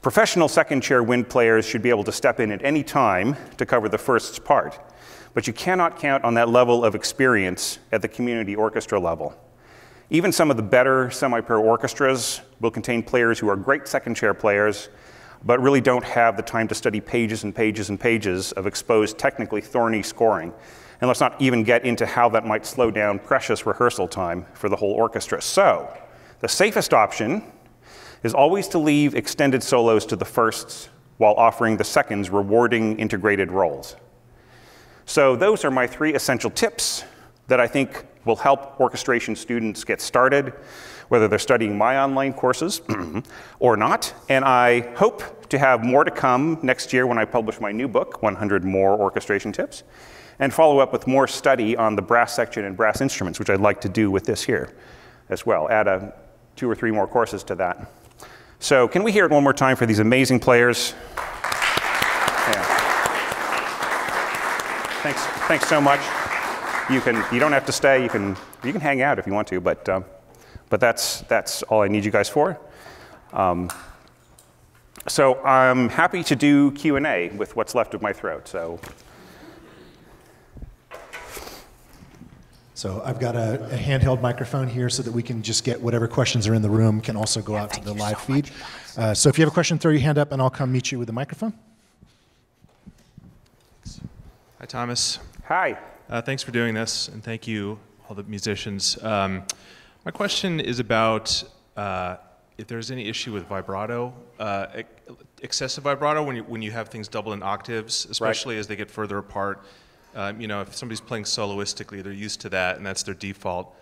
Professional second-chair wind players should be able to step in at any time to cover the first's part, but you cannot count on that level of experience at the community orchestra level. Even some of the better semi-pro orchestras will contain players who are great second-chair players, but really don't have the time to study pages and pages and pages of exposed, technically thorny scoring. And let's not even get into how that might slow down precious rehearsal time for the whole orchestra. So, the safest option is always to leave extended solos to the firsts while offering the seconds rewarding integrated roles. So those are my 3 essential tips that I think will help orchestration students get started, whether they're studying my online courses or not. And I hope to have more to come next year when I publish my new book, 100 More Orchestration Tips, and follow up with more study on the brass section and brass instruments, which I'd like to do with this here as well. Add 2 or 3 more courses to that. So can we hear it one more time for these amazing players? Yeah. Thanks so much. You don't have to stay. You can hang out if you want to, but that's all I need you guys for. So I'm happy to do Q&A with what's left of my throat. So I've got a handheld microphone here so that we can just get whatever questions are in the room can also go out to the live feed. So if you have a question, throw your hand up and I'll come meet you with the microphone. Hi, Thomas. Hi. Thanks for doing this, and thank you, all the musicians. My question is about if there's any issue with vibrato, excessive vibrato when you have things double in octaves, especially as they get further apart. You know, if somebody's playing soloistically, they're used to that, and that's their default.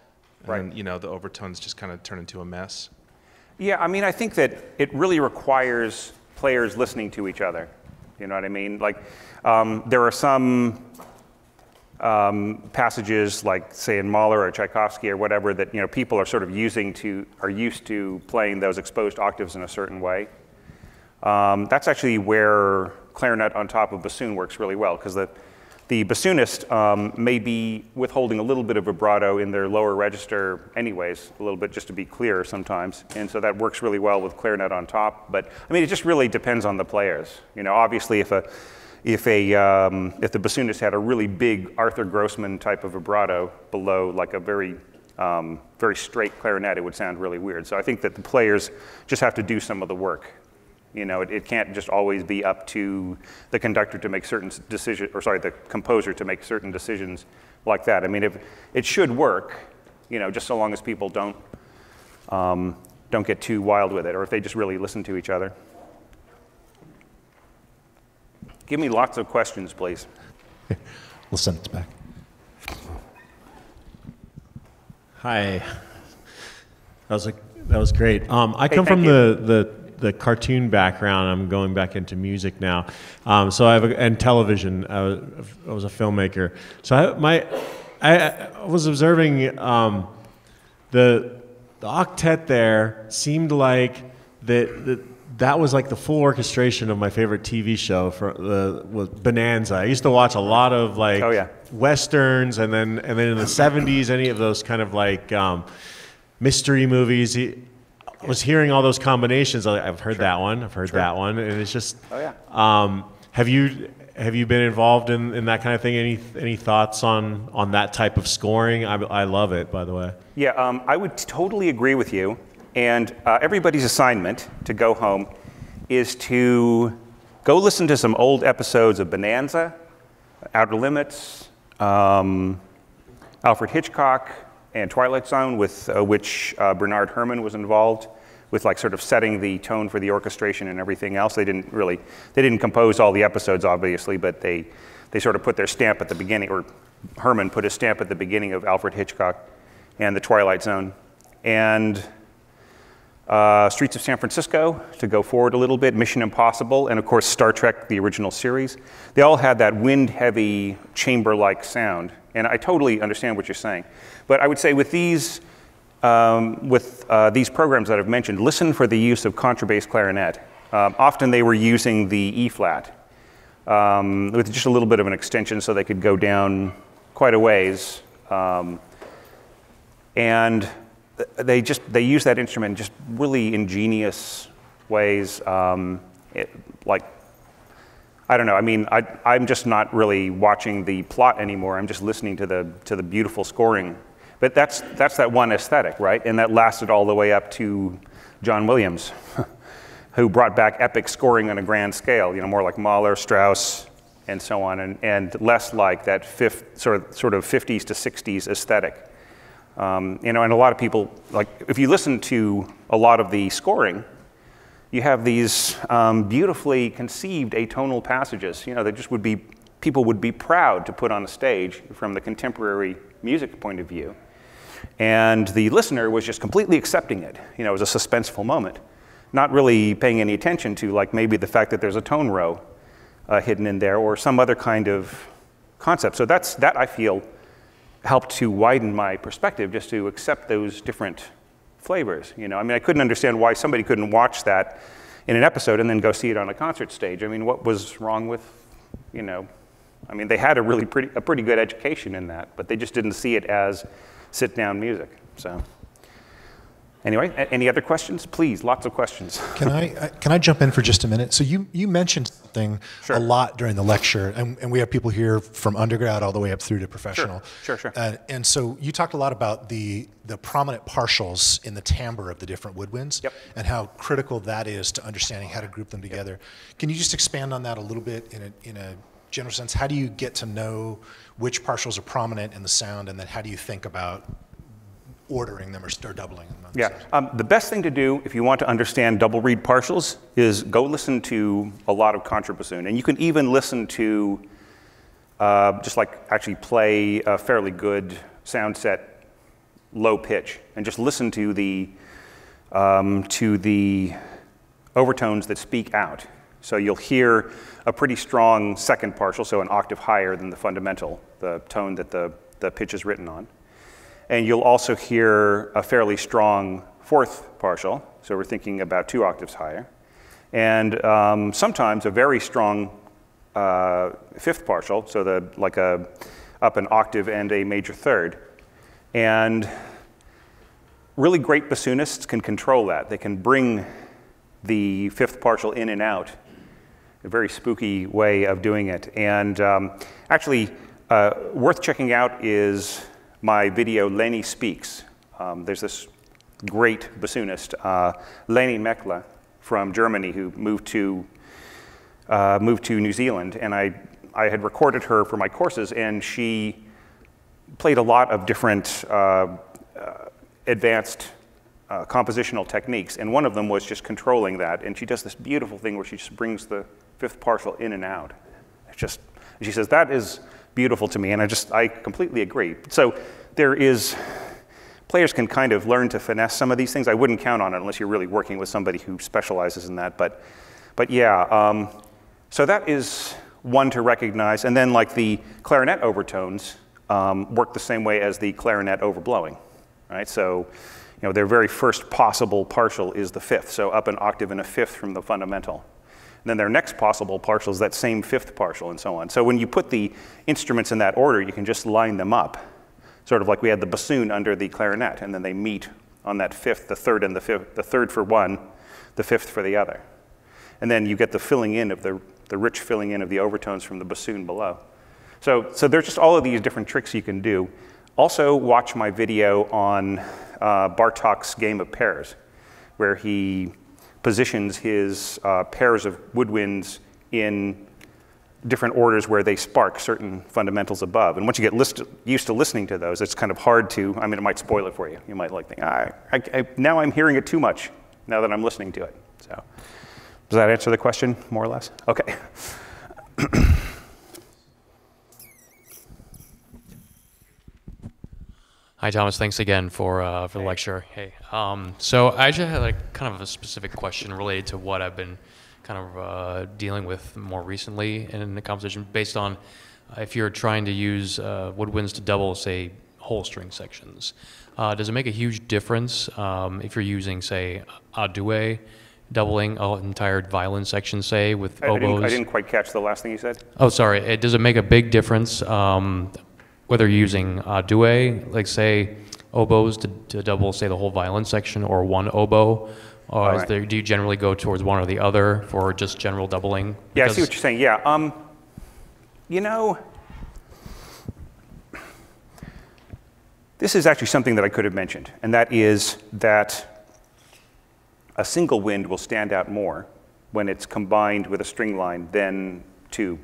And, you know, the overtones just kind of turn into a mess. Yeah, I mean, I think that it really requires players listening to each other. You know what I mean? Like, there are some passages, like say in Mahler or Tchaikovsky or whatever, that people are sort of used to playing those exposed octaves in a certain way. That's actually where clarinet on top of bassoon works really well, because the bassoonist may be withholding a little bit of vibrato in their lower register anyways, a little bit just to be clear sometimes, and so that works really well with clarinet on top. But I mean, it just really depends on the players. Obviously, if the bassoonist had a really big Arthur Grossman type of vibrato below, like a very straight clarinet, it would sound really weird. So I think that the players just have to do some of the work. It can't just always be up to the conductor to make certain decisions, or sorry, the composer to make certain decisions like that. I mean, if it should work, just so long as people don't get too wild with it, or if they just really listen to each other. Give me lots of questions, please. We'll send it back. Hi. That was great. I come from the cartoon background. I'm going back into music now. So I have and television. I was a filmmaker. So I was observing the octet there seemed like that was like the full orchestration of my favorite TV show was Bonanza. I used to watch a lot of westerns, and then in the 70s, any of those kind of like mystery movies. I was hearing all those combinations. I've heard that one. I've heard that one, and it's just. Oh yeah. Have you been involved in that kind of thing? Any thoughts on that type of scoring? I love it, by the way. Yeah, I would totally agree with you. And everybody's assignment to go home is to go listen to some old episodes of Bonanza, Outer Limits, Alfred Hitchcock, and Twilight Zone, with which Bernard Herrmann was involved with, like, sort of setting the tone for the orchestration and everything else. They didn't compose all the episodes, obviously, but they sort of put their stamp at the beginning, or Herrmann put his stamp at the beginning of Alfred Hitchcock and the Twilight Zone. And Streets of San Francisco, to go forward a little bit, Mission Impossible, and of course Star Trek, the original series. They all had that wind-heavy, chamber-like sound, and I totally understand what you're saying. But I would say with these programs that I've mentioned, listen for the use of contrabass clarinet. Often they were using the E-flat with just a little bit of an extension, so they could go down quite a ways, and they use that instrument in just really ingenious ways. Like, I don't know. I mean, I'm just not really watching the plot anymore. I'm just listening to the beautiful scoring. But that's that one aesthetic, right? And that lasted all the way up to John Williams, who brought back epic scoring on a grand scale. More like Mahler, Strauss, and so on, and less like that sort of 50s to 60s aesthetic. And a lot of people, like, if you listen to a lot of the scoring, you have these beautifully conceived atonal passages, that just people would be proud to put on a stage from the contemporary music point of view. And the listener was just completely accepting it. It was a suspenseful moment, not really paying any attention to, like, maybe the fact that there's a tone row hidden in there or some other kind of concept. So that I feel helped to widen my perspective, just to accept those different flavors. I mean, I couldn't understand why somebody couldn't watch that in an episode and then go see it on a concert stage. I mean, what was wrong with, I mean, they had a pretty good education in that, but they just didn't see it as sit-down music. So anyway, any other questions? Please, lots of questions. Can I jump in for just a minute? So you mentioned something a lot during the lecture, and we have people here from undergrad all the way up through to professional. Sure. And so you talked a lot about the prominent partials in the timbre of the different woodwinds, and how critical that is to understanding how to group them together. Can you just expand on that a little bit in a general sense, how do you get to know which partials are prominent in the sound, and then how do you think about ordering them or doubling them? Yeah, the best thing to do if you want to understand double reed partials is go listen to a lot of contrabassoon, and you can even listen to just like actually play a fairly good sound set, low pitch, and just listen to the overtones that speak out. So you'll hear a pretty strong second partial, so an octave higher than the fundamental, the tone that the pitch is written on. And you'll also hear a fairly strong fourth partial, so we're thinking about 2 octaves higher. And sometimes a very strong fifth partial, so like up an octave and a major third. And really great bassoonists can control that. They can bring the fifth partial in and out, a very spooky way of doing it. And actually, worth checking out is my video, Lenny Speaks. There's this great bassoonist, Leni Mekla from Germany, who moved to New Zealand, and I had recorded her for my courses, and she played a lot of different advanced compositional techniques, and one of them was just controlling that, and she does this beautiful thing where she just brings the fifth partial in and out. It's just, she says, that is beautiful to me, and I completely agree. So players can kind of learn to finesse some of these things. I wouldn't count on it unless you're really working with somebody who specializes in that, but yeah, so that is one to recognize, and then like the clarinet overtones work the same way as the clarinet overblowing, right? So, you know, their very first possible partial is the fifth, so up an octave and a fifth from the fundamental. And then their next possible partial is that same fifth partial, and so on. So when you put the instruments in that order, you can just line them up, sort of like we had the bassoon under the clarinet, and then they meet on that fifth, the third and the fifth, the third for one, the fifth for the other. And then you get the filling in of the rich filling in of the overtones from the bassoon below. So there's just all of these different tricks you can do. Also, watch my video on Bartók's game of pairs, where he positions his pairs of woodwinds in different orders where they spark certain fundamentals above. And once you get used to listening to those, it's kind of hard to, I mean, it might spoil it for you. You might like think, now I'm hearing it too much now that I'm listening to it. So, does that answer the question, more or less? Okay. Hi, Thomas. Thanks again for the lecture. Hey. So I just had kind of a specific question related to what I've been kind of dealing with more recently in the composition, based on if you're trying to use woodwinds to double, say, whole string sections. Does it make a huge difference if you're using, say, a duet, doubling an entire violin section, say, with oboes? I didn't quite catch the last thing you said. Oh, sorry. Does it make a big difference whether you're using a duet, like, say, oboes to double, say, the whole violin section, or one oboe? Or do you generally go towards one or the other for just general doubling? Yeah, I see what you're saying. Yeah. You know, this is actually something that I could have mentioned, and that is that a single wind will stand out more when it's combined with a string line than two.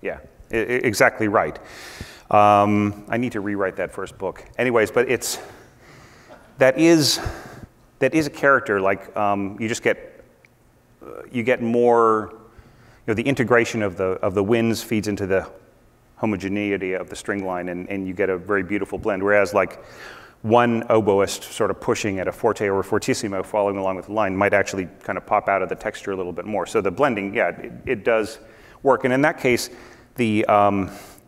Yeah, exactly right. I need to rewrite that first book. Anyways, but that is a character, like you just get more, you know, the integration of the winds feeds into the homogeneity of the string line, and you get a very beautiful blend. Whereas like one oboist sort of pushing at a forte or a fortissimo following along with the line might actually kind of pop out of the texture a little bit more. So the blending, yeah, it does work. And in that case, the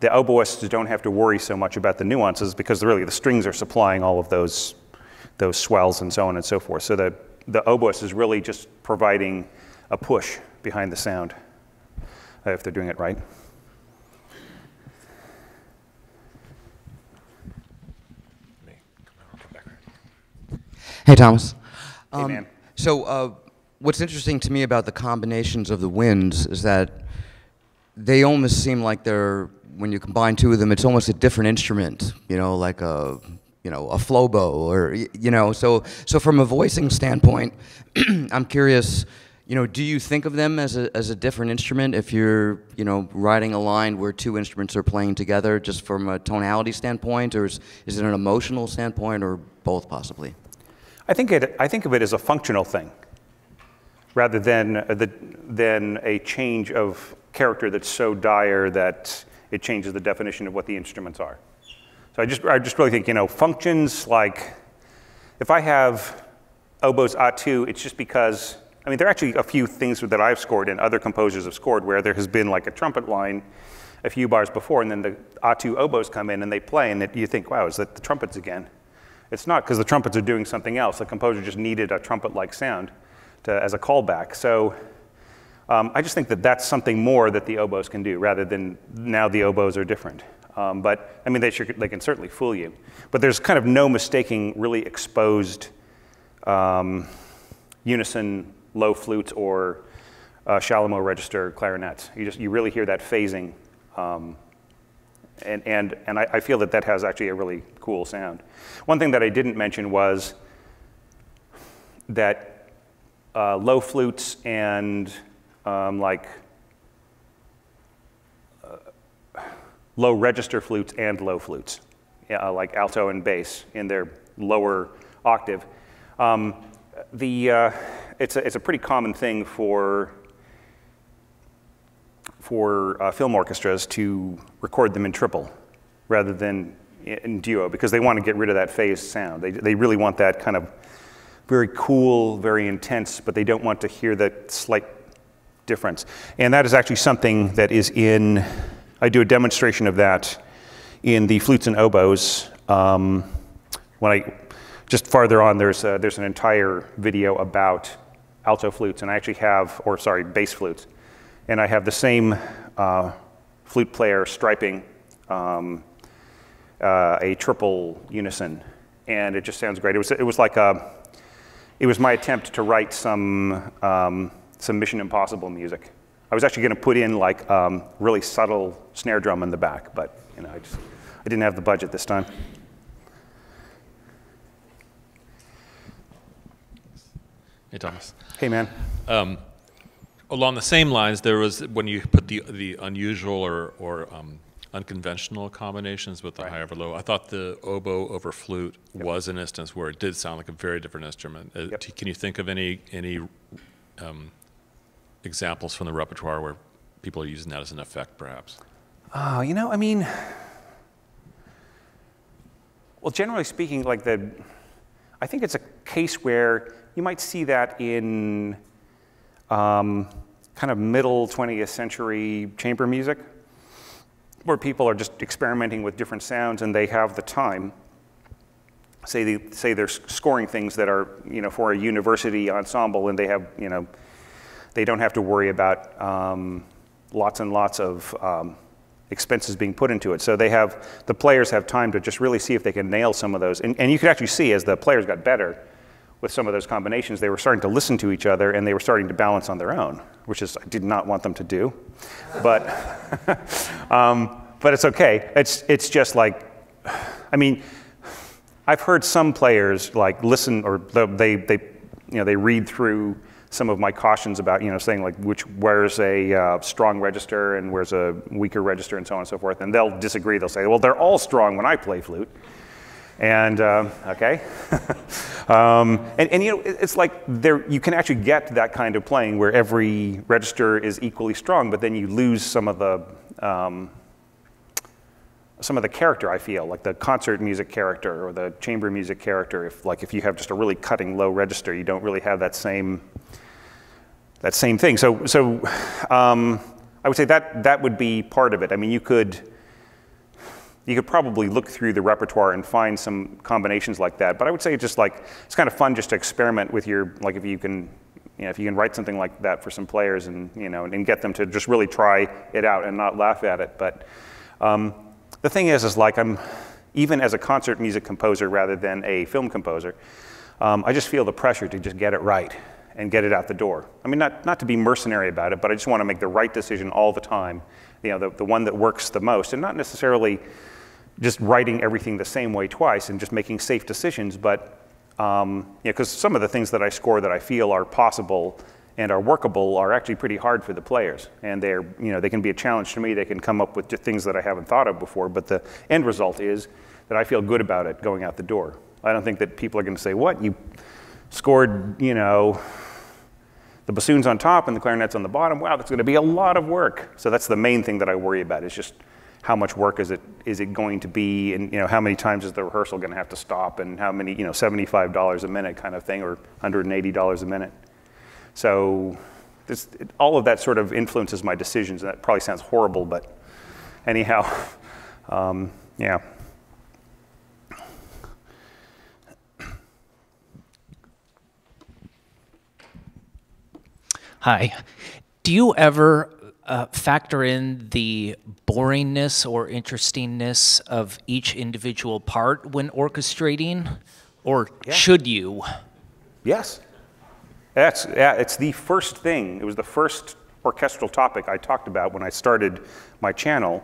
oboists don't have to worry so much about the nuances, because really the strings are supplying all of those swells and so on and so forth. So the oboist is really just providing a push behind the sound, if they're doing it right. Hey, Thomas. Hey, man. So what's interesting to me about the combinations of the winds is that they almost seem like they're, when you combine two of them, it's almost a different instrument, you know, like a flobo, or, you know, so from a voicing standpoint, I'm curious, You know, do you think of them as a different instrument if you're, you know, writing a line where two instruments are playing together, just from a tonality standpoint, or is it an emotional standpoint, or both possibly? I think of it as a functional thing, rather than a change of character that's so dire that it changes the definition of what the instruments are. So I just really think, you know, functions like, if I have oboes A2, it's just because, I mean, there are actually a few things that I've scored and other composers have scored where there has been like a trumpet line a few bars before, and then the A2 oboes come in and they play, and you think, wow, is that the trumpets again? It's not, because the trumpets are doing something else. The composer just needed a trumpet-like sound as a callback. So I just think that that's something more that the oboes can do, rather than now the oboes are different. But I mean, they can certainly fool you. But there's kind of no mistaking really exposed unison low flutes or Chalumeau register clarinets. You really hear that phasing, and I feel that has actually a really cool sound. One thing that I didn't mention was that low flutes and low register flutes and low flutes, like alto and bass in their lower octave. It's a pretty common thing for film orchestras to record them in triple rather than in duo, because they want to get rid of that phased sound. They really want that kind of very cool, very intense, but they don't want to hear that slight difference. And that is actually something that is in, I do a demonstration of that in the flutes and oboes. Just farther on, there's an entire video about alto flutes, and I actually have, bass flutes. And I have the same flute player striping a triple unison, and it just sounds great. It was my attempt to write some Mission Impossible music. I was actually going to put in like really subtle snare drum in the back, but you know, I didn't have the budget this time. Hey, Thomas. Hey, man. Along the same lines, there was, when you put the unusual or unconventional combinations with the high over low, I thought the oboe over flute was an instance where it did sound like a very different instrument. Can you think of any examples from the repertoire where people are using that as an effect, perhaps? You know, I mean, well, generally speaking, I think it's a case where you might see that in kind of middle 20th century chamber music, where people are just experimenting with different sounds and they have the time. Say they're scoring things that are, you know, for a university ensemble, and they have, you know, they don't have to worry about lots and lots of expenses being put into it. So the players have time to just really see if they can nail some of those. And you could actually see as the players got better with some of those combinations, they were starting to listen to each other and they were starting to balance on their own, which is, I did not want them to do. But, but it's okay. It's just like, I mean, I've heard some players like listen, or they read through some of my cautions about, you know, saying like where's a strong register and where's a weaker register and so on and so forth, and they'll disagree. They'll say, well, they're all strong when I play flute. And okay, and you know, it's like you can actually get that kind of playing where every register is equally strong, but then you lose some of the character. I feel like the concert music character or the chamber music character. If you have just a really cutting low register, you don't really have that same thing. So I would say that would be part of it. I mean, you could probably look through the repertoire and find some combinations like that. But I would say it's kind of fun just to experiment with if you can write something like that for some players and, you know, and get them to just really try it out and not laugh at it. But the thing is like I'm, even as a concert music composer rather than a film composer, I just feel the pressure to just get it right and get it out the door. I mean, not to be mercenary about it, but I just want to make the right decision all the time. You know, the one that works the most, and not necessarily just writing everything the same way twice and just making safe decisions, but because some of the things that I score that I feel are possible and are workable are actually pretty hard for the players. And they're, they can be a challenge to me. They can come up with things that I haven't thought of before, but the end result is that I feel good about it going out the door. I don't think that people are going to say, what, you scored, the bassoons on top and the clarinets on the bottom? Wow, that's going to be a lot of work. So that's the main thing that I worry about, is just how much work is it going to be, and how many times is the rehearsal going to have to stop, and how many, $75 a minute kind of thing, or $180 a minute. So all of that sort of influences my decisions, and that probably sounds horrible, but anyhow, yeah. Hi. Do you ever factor in the boringness or interestingness of each individual part when orchestrating, or should you? Yes. It's the first thing. It was the first orchestral topic I talked about when I started my channel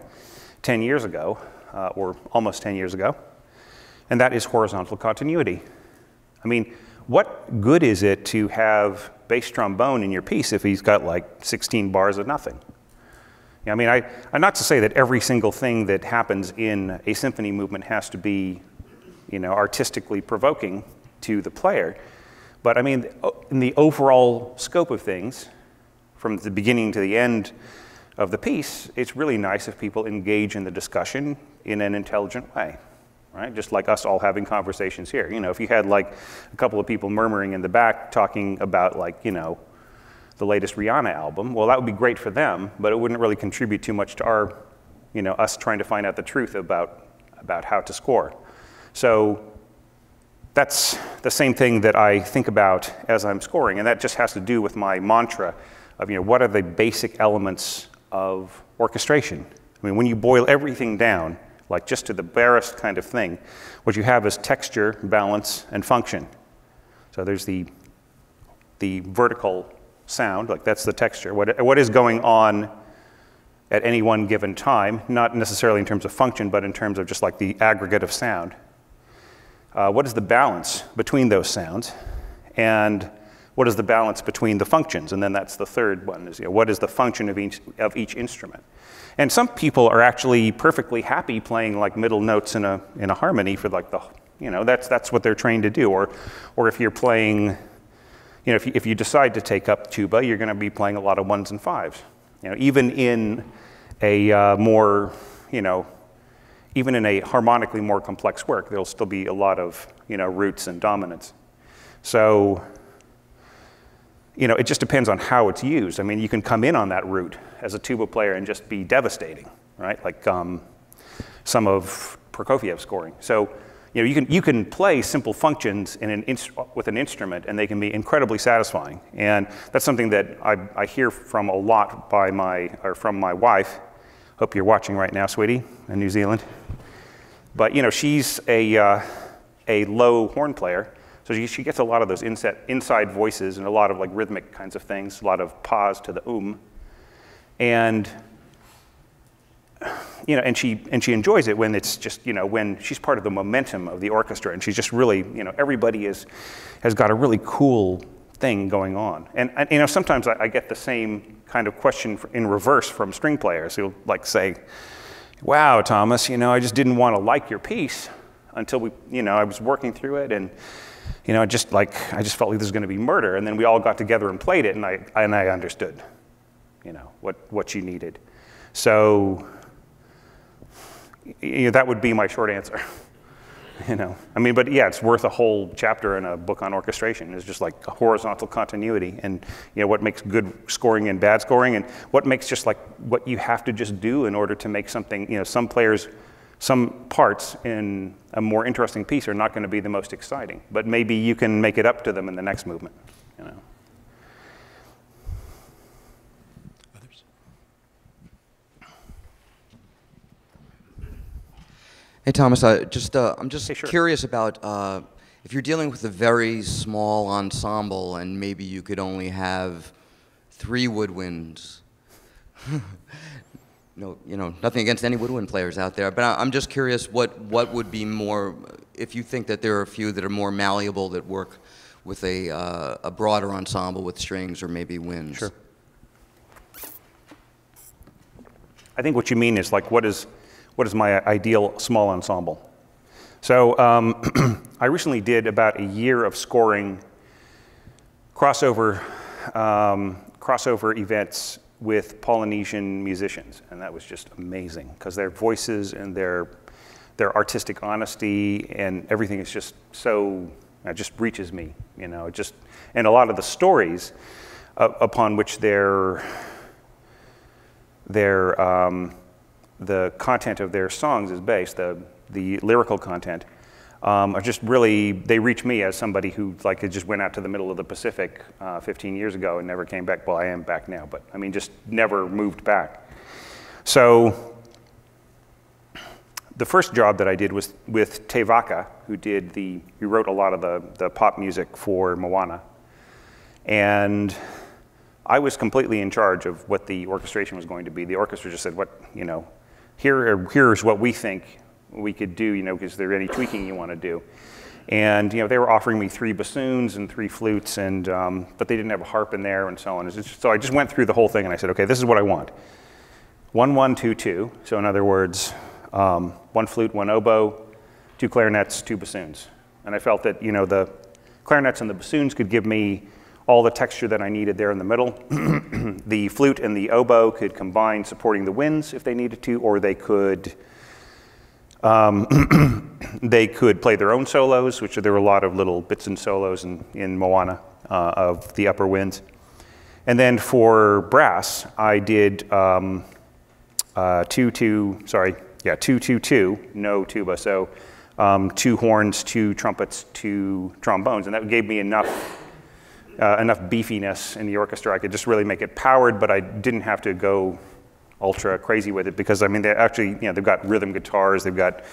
10 years ago, or almost 10 years ago, and that is horizontal continuity. I mean, what good is it to have bass trombone in your piece if he's got like 16 bars of nothing? I mean, I'm not to say that every single thing that happens in a symphony movement has to be, artistically provoking to the player. But I mean, in the overall scope of things, from the beginning to the end of the piece, it's really nice if people engage in the discussion in an intelligent way, right? Just like us all having conversations here. If you had like a couple of people murmuring in the back talking about like, the latest Rihanna album, well, that would be great for them, but it wouldn't really contribute too much to our, us trying to find out the truth about how to score. So that's the same thing that I think about as I'm scoring, and that just has to do with my mantra of, what are the basic elements of orchestration? I mean, when you boil everything down, like just to the barest kind of thing, what you have is texture, balance, and function. So there's the vertical sound, like that's the texture. What is going on at any one given time, not necessarily in terms of function, but in terms of just like the aggregate of sound. What is the balance between those sounds? And what is the balance between the functions? And then that's the third one, is what is the function of each instrument? And some people are actually perfectly happy playing like middle notes in a harmony for like the, that's what they're trained to do. Or if you're playing, if you decide to take up tuba, you're going to be playing a lot of ones and fives. Even in a more, even in a harmonically more complex work, there'll still be a lot of, roots and dominants. So, it just depends on how it's used. I mean, you can come in on that route as a tuba player and just be devastating, right? Like some of Prokofiev's scoring. So, you can play simple functions with an instrument, and they can be incredibly satisfying. And that's something that I hear from a lot from my wife. Hope you're watching right now, sweetie, in New Zealand. But she's a low horn player, so she gets a lot of those inside voices and a lot of like rhythmic kinds of things, a lot of pause to the and and she enjoys it when it's just when she's part of the momentum of the orchestra, and she's just really everybody has got a really cool thing going on. And sometimes I get the same kind of question in reverse from string players who'll like say, "Wow, Thomas, I just didn't want to like your piece until I was working through it, and I just felt like this was going to be murder, and then we all got together and played it, and I understood, what you needed." So, that would be my short answer. I mean, but yeah, it's worth a whole chapter in a book on orchestration. It's just like a horizontal continuity, and what makes good scoring and bad scoring, and what makes just like what you have to just do in order to make something. Some players, some parts in a more interesting piece are not going to be the most exciting, but maybe you can make it up to them in the next movement. Others? Hey Thomas, I'm just Hey, sure. curious about if you're dealing with a very small ensemble and maybe you could only have 3 woodwinds. No, nothing against any woodwind players out there, but I'm just curious what would be more, if you think that there are a few that are more malleable that work with a broader ensemble with strings or maybe winds. Sure. I think what you mean is like, what is my ideal small ensemble? So I recently did about a year of scoring crossover events with Polynesian musicians, and that was just amazing because their voices and their artistic honesty and everything is just so, it just reaches me, you know. It just, and a lot of the stories upon which the content of their songs is based, the lyrical content, are just really, they reach me as somebody who like just went out to the middle of the Pacific 15 years ago and never came back. Well, I am back now, but I mean, just never moved back. So the first job that I did was with Te Vaka, who wrote a lot of the pop music for Moana. And I was completely in charge of what the orchestration was going to be. The orchestra just said, here's what we think we could do, you know, is there any tweaking you want to do? And, you know, they were offering me 3 bassoons and 3 flutes, and, but they didn't have a harp in there and so on. So I just went through the whole thing and I said, okay, this is what I want. 1, 1, 2, 2. So in other words, 1 flute, 1 oboe, 2 clarinets, 2 bassoons. And I felt that, you know, the clarinets and the bassoons could give me all the texture that I needed there in the middle. The flute and the oboe could combine supporting the winds if they needed to, or they could they could play their own solos, which there were a lot of little bits and solos in Moana of the upper winds. And then for brass, I did 2, 2, 2, 2, no tuba. So 2 horns, 2 trumpets, 2 trombones, and that gave me enough beefiness in the orchestra. I could just really make it powered, but I didn't have to go ultra crazy with it because, I mean, they actually, you know, they've got rhythm guitars, they've got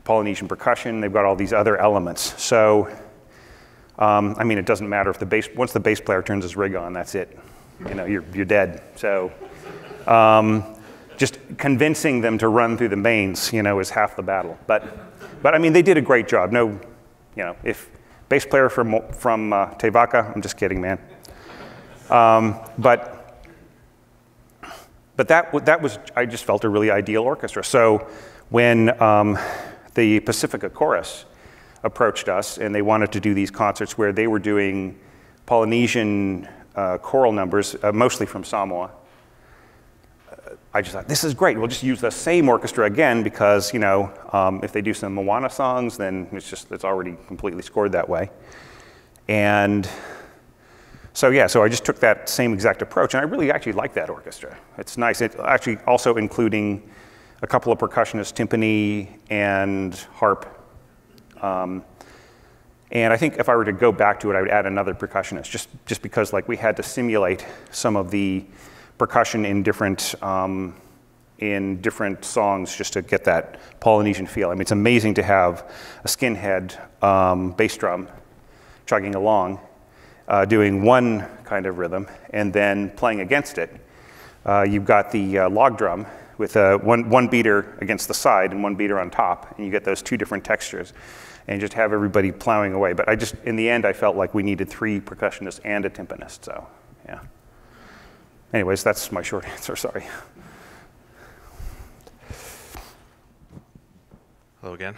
Polynesian percussion, they've got all these other elements. So, I mean, it doesn't matter if once the bass player turns his rig on, that's it. You know, you're dead. So, just convincing them to run through the mains, you know, is half the battle. But I mean, they did a great job. No, you know, if bass player from Te Vaka, I'm just kidding, man. But that was, I just felt a really ideal orchestra. So when the Pacifica Chorus approached us and they wanted to do these concerts where they were doing Polynesian choral numbers, mostly from Samoa, I just thought, this is great. We'll just use the same orchestra again because, you know, if they do some Moana songs, then it's already completely scored that way. And so yeah, so I just took that same exact approach, and I really actually like that orchestra. It's nice. It's actually also including a couple of percussionists, timpani and harp. And I think if I were to go back to it, I would add another percussionist, just because like we had to simulate some of the percussion in different songs just to get that Polynesian feel. I mean, it's amazing to have a skinhead bass drum chugging along, doing one kind of rhythm, and then playing against it. You've got the log drum with one beater against the side and one beater on top, and you get those 2 different textures, and just have everybody plowing away. But in the end, I felt like we needed 3 percussionists and a timpanist, so yeah. Anyways, that's my short answer, sorry. Hello again.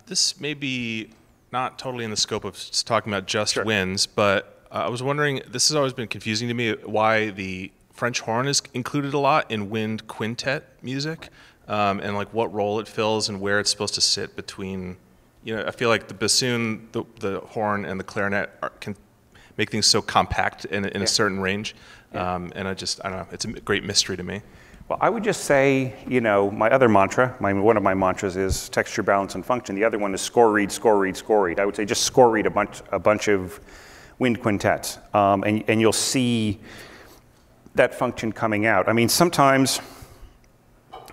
This may be not totally in the scope of talking about just winds, but I was wondering, this has always been confusing to me, why the French horn is included a lot in wind quintet music, and like what role it fills and where it's supposed to sit between, you know, I feel like the bassoon, the horn, and the clarinet can make things so compact in a certain range. And I don't know, it's a great mystery to me. Well, I would just say, you know, my other mantra, one of my mantras is texture, balance, and function. The other one is score, read, score, read, score, read. I would say just score, read a bunch of wind quintets, and you'll see that function coming out. I mean, sometimes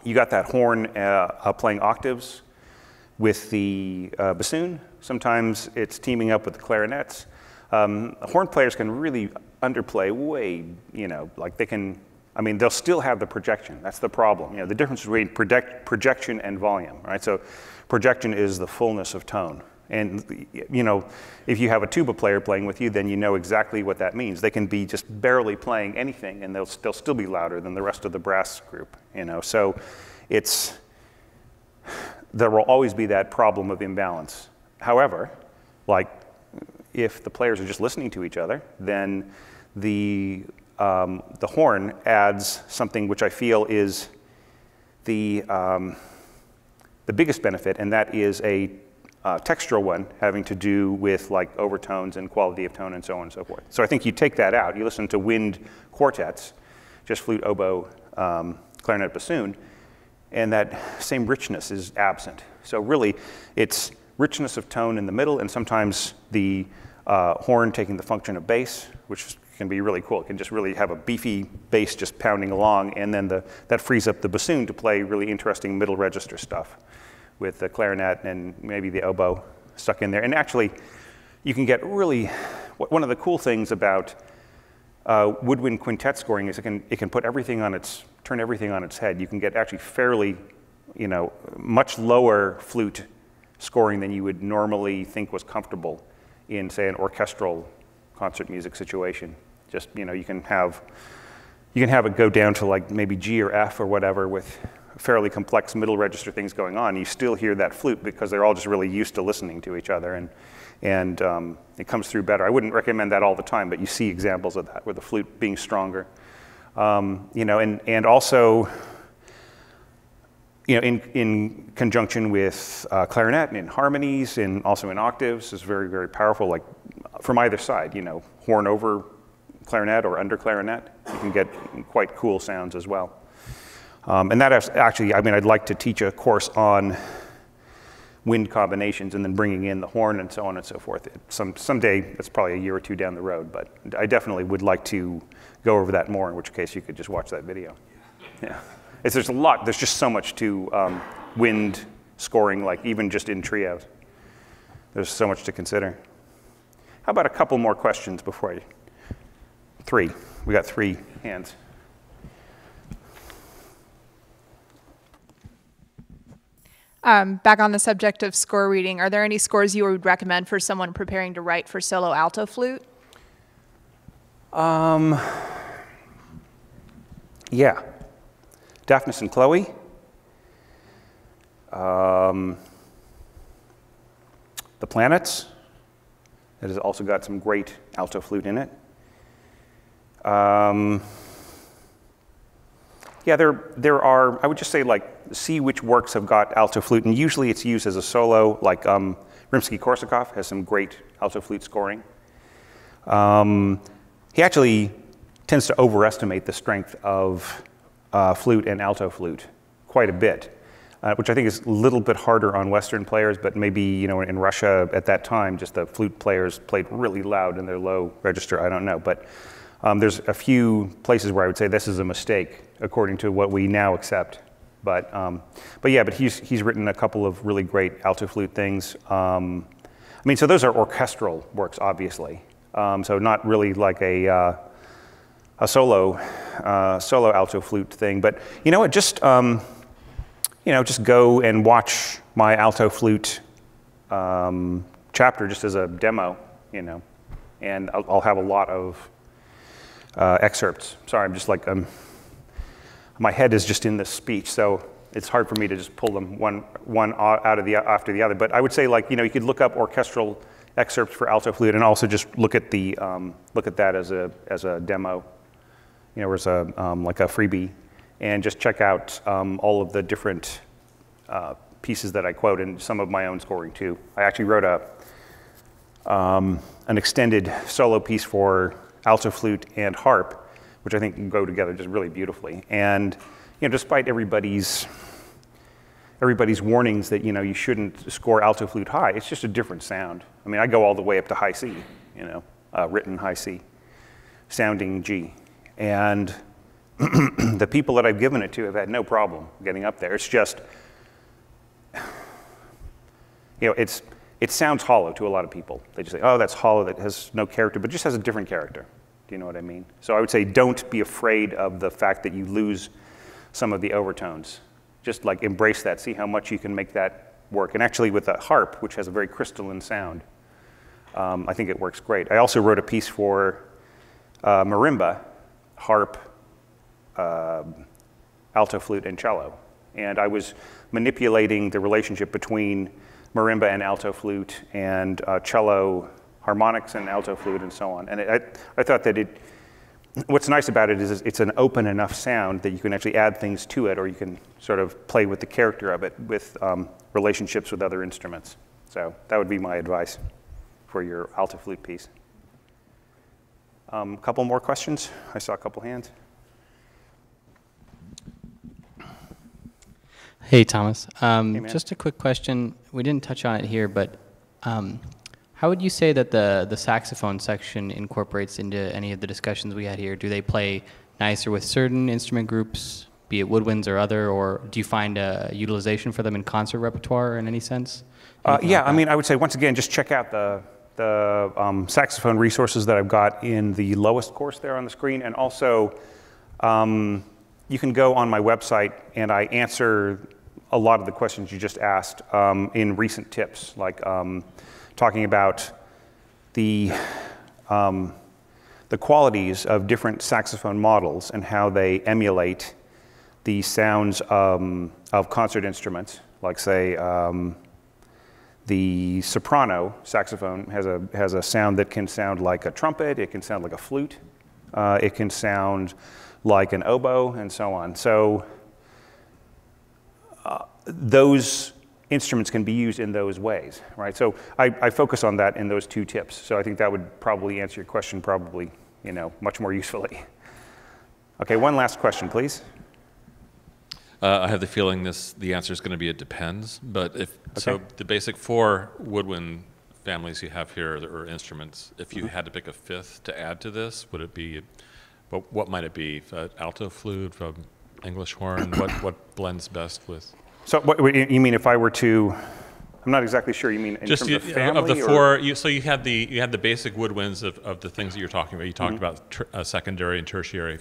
you got that horn playing octaves with the bassoon. Sometimes it's teaming up with the clarinets. Horn players can really underplay way, you know, like they can, I mean, they'll still have the projection. That's the problem. You know, the difference between projection and volume, right? So projection is the fullness of tone, And you know, if you have a tuba player playing with you, then you know exactly what that means. They can be just barely playing anything, and they'll still be louder than the rest of the brass group. You know, so there will always be that problem of imbalance. However, like if the players are just listening to each other, then the horn adds something which I feel is the biggest benefit, and that is a textural one having to do with like overtones and quality of tone and so on and so forth. So I think you take that out, you listen to wind quartets, just flute, oboe, clarinet, bassoon, and that same richness is absent. So really, it's richness of tone in the middle, and sometimes the horn taking the function of bass, which can be really cool. It can just really have a beefy bass just pounding along, and then that frees up the bassoon to play really interesting middle register stuff with the clarinet and maybe the oboe stuck in there. And actually, you can get really, one of the cool things about woodwind quintet scoring is it can put everything on turn everything on its head. You can get actually fairly, you know, much lower flute scoring than you would normally think was comfortable in, say, an orchestral concert music situation. Just, you know, you can have it go down to like maybe G or F or whatever with fairly complex middle register things going on. You still hear that flute because they're all just really used to listening to each other, and it comes through better. I wouldn't recommend that all the time, but you see examples of that where the flute being stronger. You know, and also, you know, in conjunction with clarinet and in harmonies and also in octaves is very, very powerful, like from either side, you know, horn over clarinet or under clarinet, you can get quite cool sounds as well. And that is actually, I mean, I'd like to teach a course on wind combinations and then bringing in the horn and so on and so forth. Someday, it's probably a year or two down the road, but I definitely would like to go over that more, in which case you could just watch that video. Yeah. There's just so much to wind scoring, like even just in trios. There's so much to consider. How about a couple more questions before three. We got 3 hands. Back on the subject of score reading, are there any scores you would recommend for someone preparing to write for solo alto flute? Yeah. Daphnis and Chloe. The Planets. That has also got some great alto flute in it. Yeah, there are, I would just say, like, see which works have got alto flute, and usually it's used as a solo, like Rimsky-Korsakov has some great alto flute scoring. He actually tends to overestimate the strength of flute and alto flute quite a bit, which I think is a little bit harder on Western players, but maybe, you know, in Russia at that time, just the flute players played really loud in their low register, I don't know. But there's a few places where I would say this is a mistake, according to what we now accept. But he's written a couple of really great alto flute things. I mean, so those are orchestral works, obviously. So not really like a solo alto flute thing. But you know what? Just just go and watch my alto flute chapter just as a demo. You know, and I'll have a lot of excerpts. Sorry, I'm just like my head is just in this speech, so it's hard for me to just pull them one out of after the other. But I would say, like, you know, you could look up orchestral excerpts for alto flute, and also just look at that as a demo, you know, as a like a freebie, and just check out all of the different pieces that I quote, and some of my own scoring too. I actually wrote an extended solo piece for alto flute and harp, which I think can go together just really beautifully. And you know, despite everybody's warnings that, you know, you shouldn't score alto flute high, it's just a different sound. I mean, I go all the way up to high C, you know, written high C, sounding G. And the people that I've given it to have had no problem getting up there. It's just, you know, it sounds hollow to a lot of people. They just say, oh, that's hollow, that has no character, but just has a different character. Do you know what I mean? So I would say don't be afraid of the fact that you lose some of the overtones. Just like embrace that, see how much you can make that work. And actually with a harp, which has a very crystalline sound, I think it works great. I also wrote a piece for marimba, harp, alto flute, and cello. And I was manipulating the relationship between marimba and alto flute and cello harmonics and alto flute and so on. And I thought that what's nice about it is it's an open enough sound that you can actually add things to it, or you can sort of play with the character of it with relationships with other instruments. So that would be my advice for your alto flute piece. A couple more questions? I saw a couple hands. Hey, Thomas. Man. Just a quick question. We didn't touch on it here, but how would you say that the saxophone section incorporates into any of the discussions we had here? Do they play nicer with certain instrument groups, be it woodwinds or other, or do you find a utilization for them in concert repertoire in any sense? Yeah, I mean, I would say, once again, just check out the saxophone resources that I've got in the lowest course there on the screen, and also you can go on my website and I answer a lot of the questions you just asked in recent tips, like talking about the qualities of different saxophone models and how they emulate the sounds of concert instruments, like say the soprano saxophone has a sound that can sound like a trumpet, it can sound like a flute, it can sound like an oboe, and so on. So those instruments can be used in those ways, right? So I focus on that in those two tips. So I think that would probably answer your question probably, much more usefully. Okay, one last question, please. I have the feeling the answer is going to be it depends. But so the basic 4 woodwind families you have here, or instruments, if you had to pick a 5th to add to this, would it be? What might it be? Alto flute, English horn? What blends best with? So what you mean if I were to? I'm not exactly sure. You mean in terms of family? Of the 4, so you had the basic woodwinds of the things that you're talking about. You talked about secondary and tertiary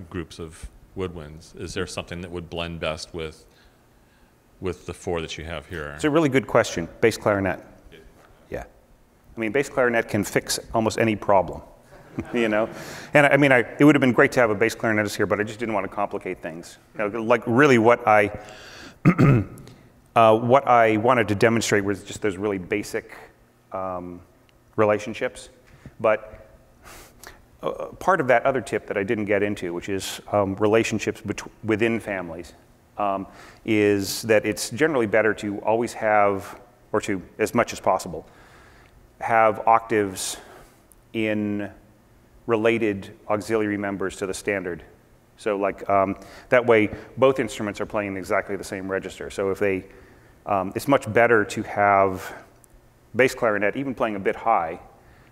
groups of woodwinds. Is there something that would blend best with the 4 that you have here? It's a really good question. Bass clarinet. Yeah. I mean, bass clarinet can fix almost any problem. And I mean, it would have been great to have a bass clarinetist here, but I just didn't want to complicate things. Like really what I wanted to demonstrate was just those really basic relationships. But part of that other tip that I didn't get into, which is relationships within families, is that it's generally better to always have, or to, as much as possible, have octaves in related auxiliary members to the standard. So like that way both instruments are playing exactly the same register. So if it's much better to have bass clarinet, even playing a bit high,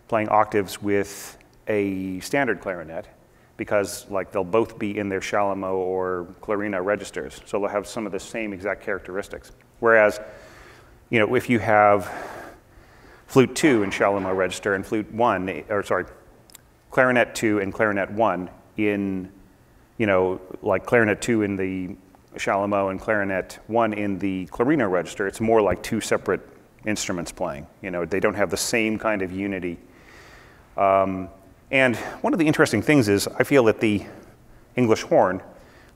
playing octaves with a standard clarinet, because like they'll both be in their Chalumeau or Clarina registers. So they'll have some of the same exact characteristics. Whereas, if you have flute 2 in Chalumeau register and clarinet 2 and clarinet 1 in, like clarinet 2 in the Chalumeau and clarinet 1 in the Clarina register, it's more like 2 separate instruments playing. They don't have the same kind of unity. And one of the interesting things is I feel that the English horn,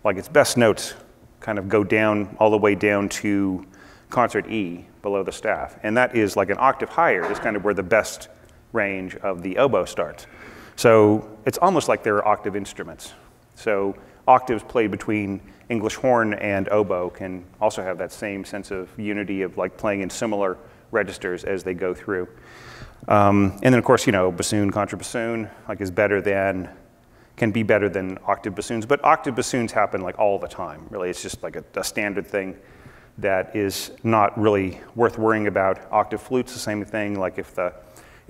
like its best notes kind of go down all the way down to concert E below the staff. And that is like an octave higher is kind of where the best range of the oboe starts. So it's almost like they're octave instruments. So octaves played between English horn and oboe can also have that same sense of unity of like playing in similar registers as they go through. And then of course, bassoon, contrabassoon, like can be better than octave bassoons, but octave bassoons happen like all the time, really. It's just like a standard thing that is not really worth worrying about. Octave flute's the same thing, like if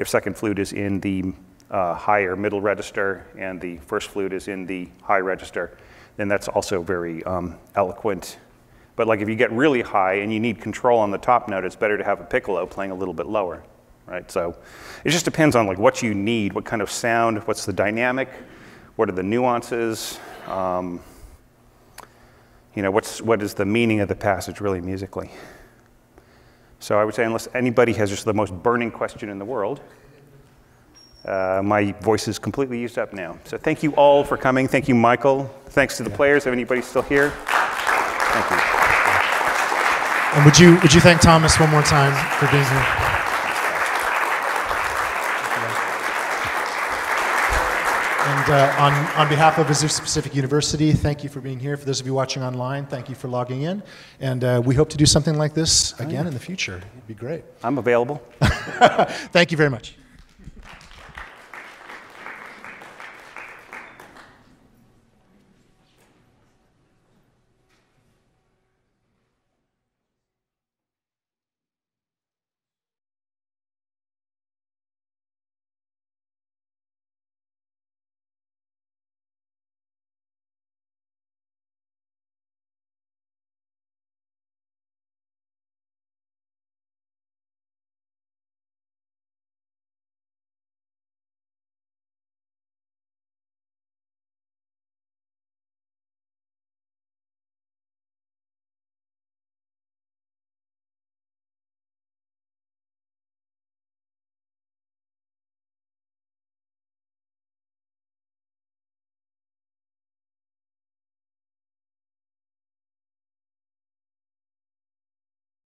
second flute is in the higher middle register and the first flute is in the high register, then that's also very eloquent. But like if you get really high and you need control on the top note, it's better to have a piccolo playing a little bit lower, right? So it just depends on like what you need, what kind of sound, what's the dynamic, what are the nuances, what is the meaning of the passage really musically. So I would say unless anybody has just the most burning question in the world, my voice is completely used up now. So thank you all for coming. Thank you, Michael. Thanks to the players. If anybody's still here, thank you. And would you thank Thomas one more time for being here? And on behalf of Azusa Pacific University, thank you for being here. For those of you watching online, thank you for logging in. And we hope to do something like this again in the future. It'd be great. I'm available. Thank you very much.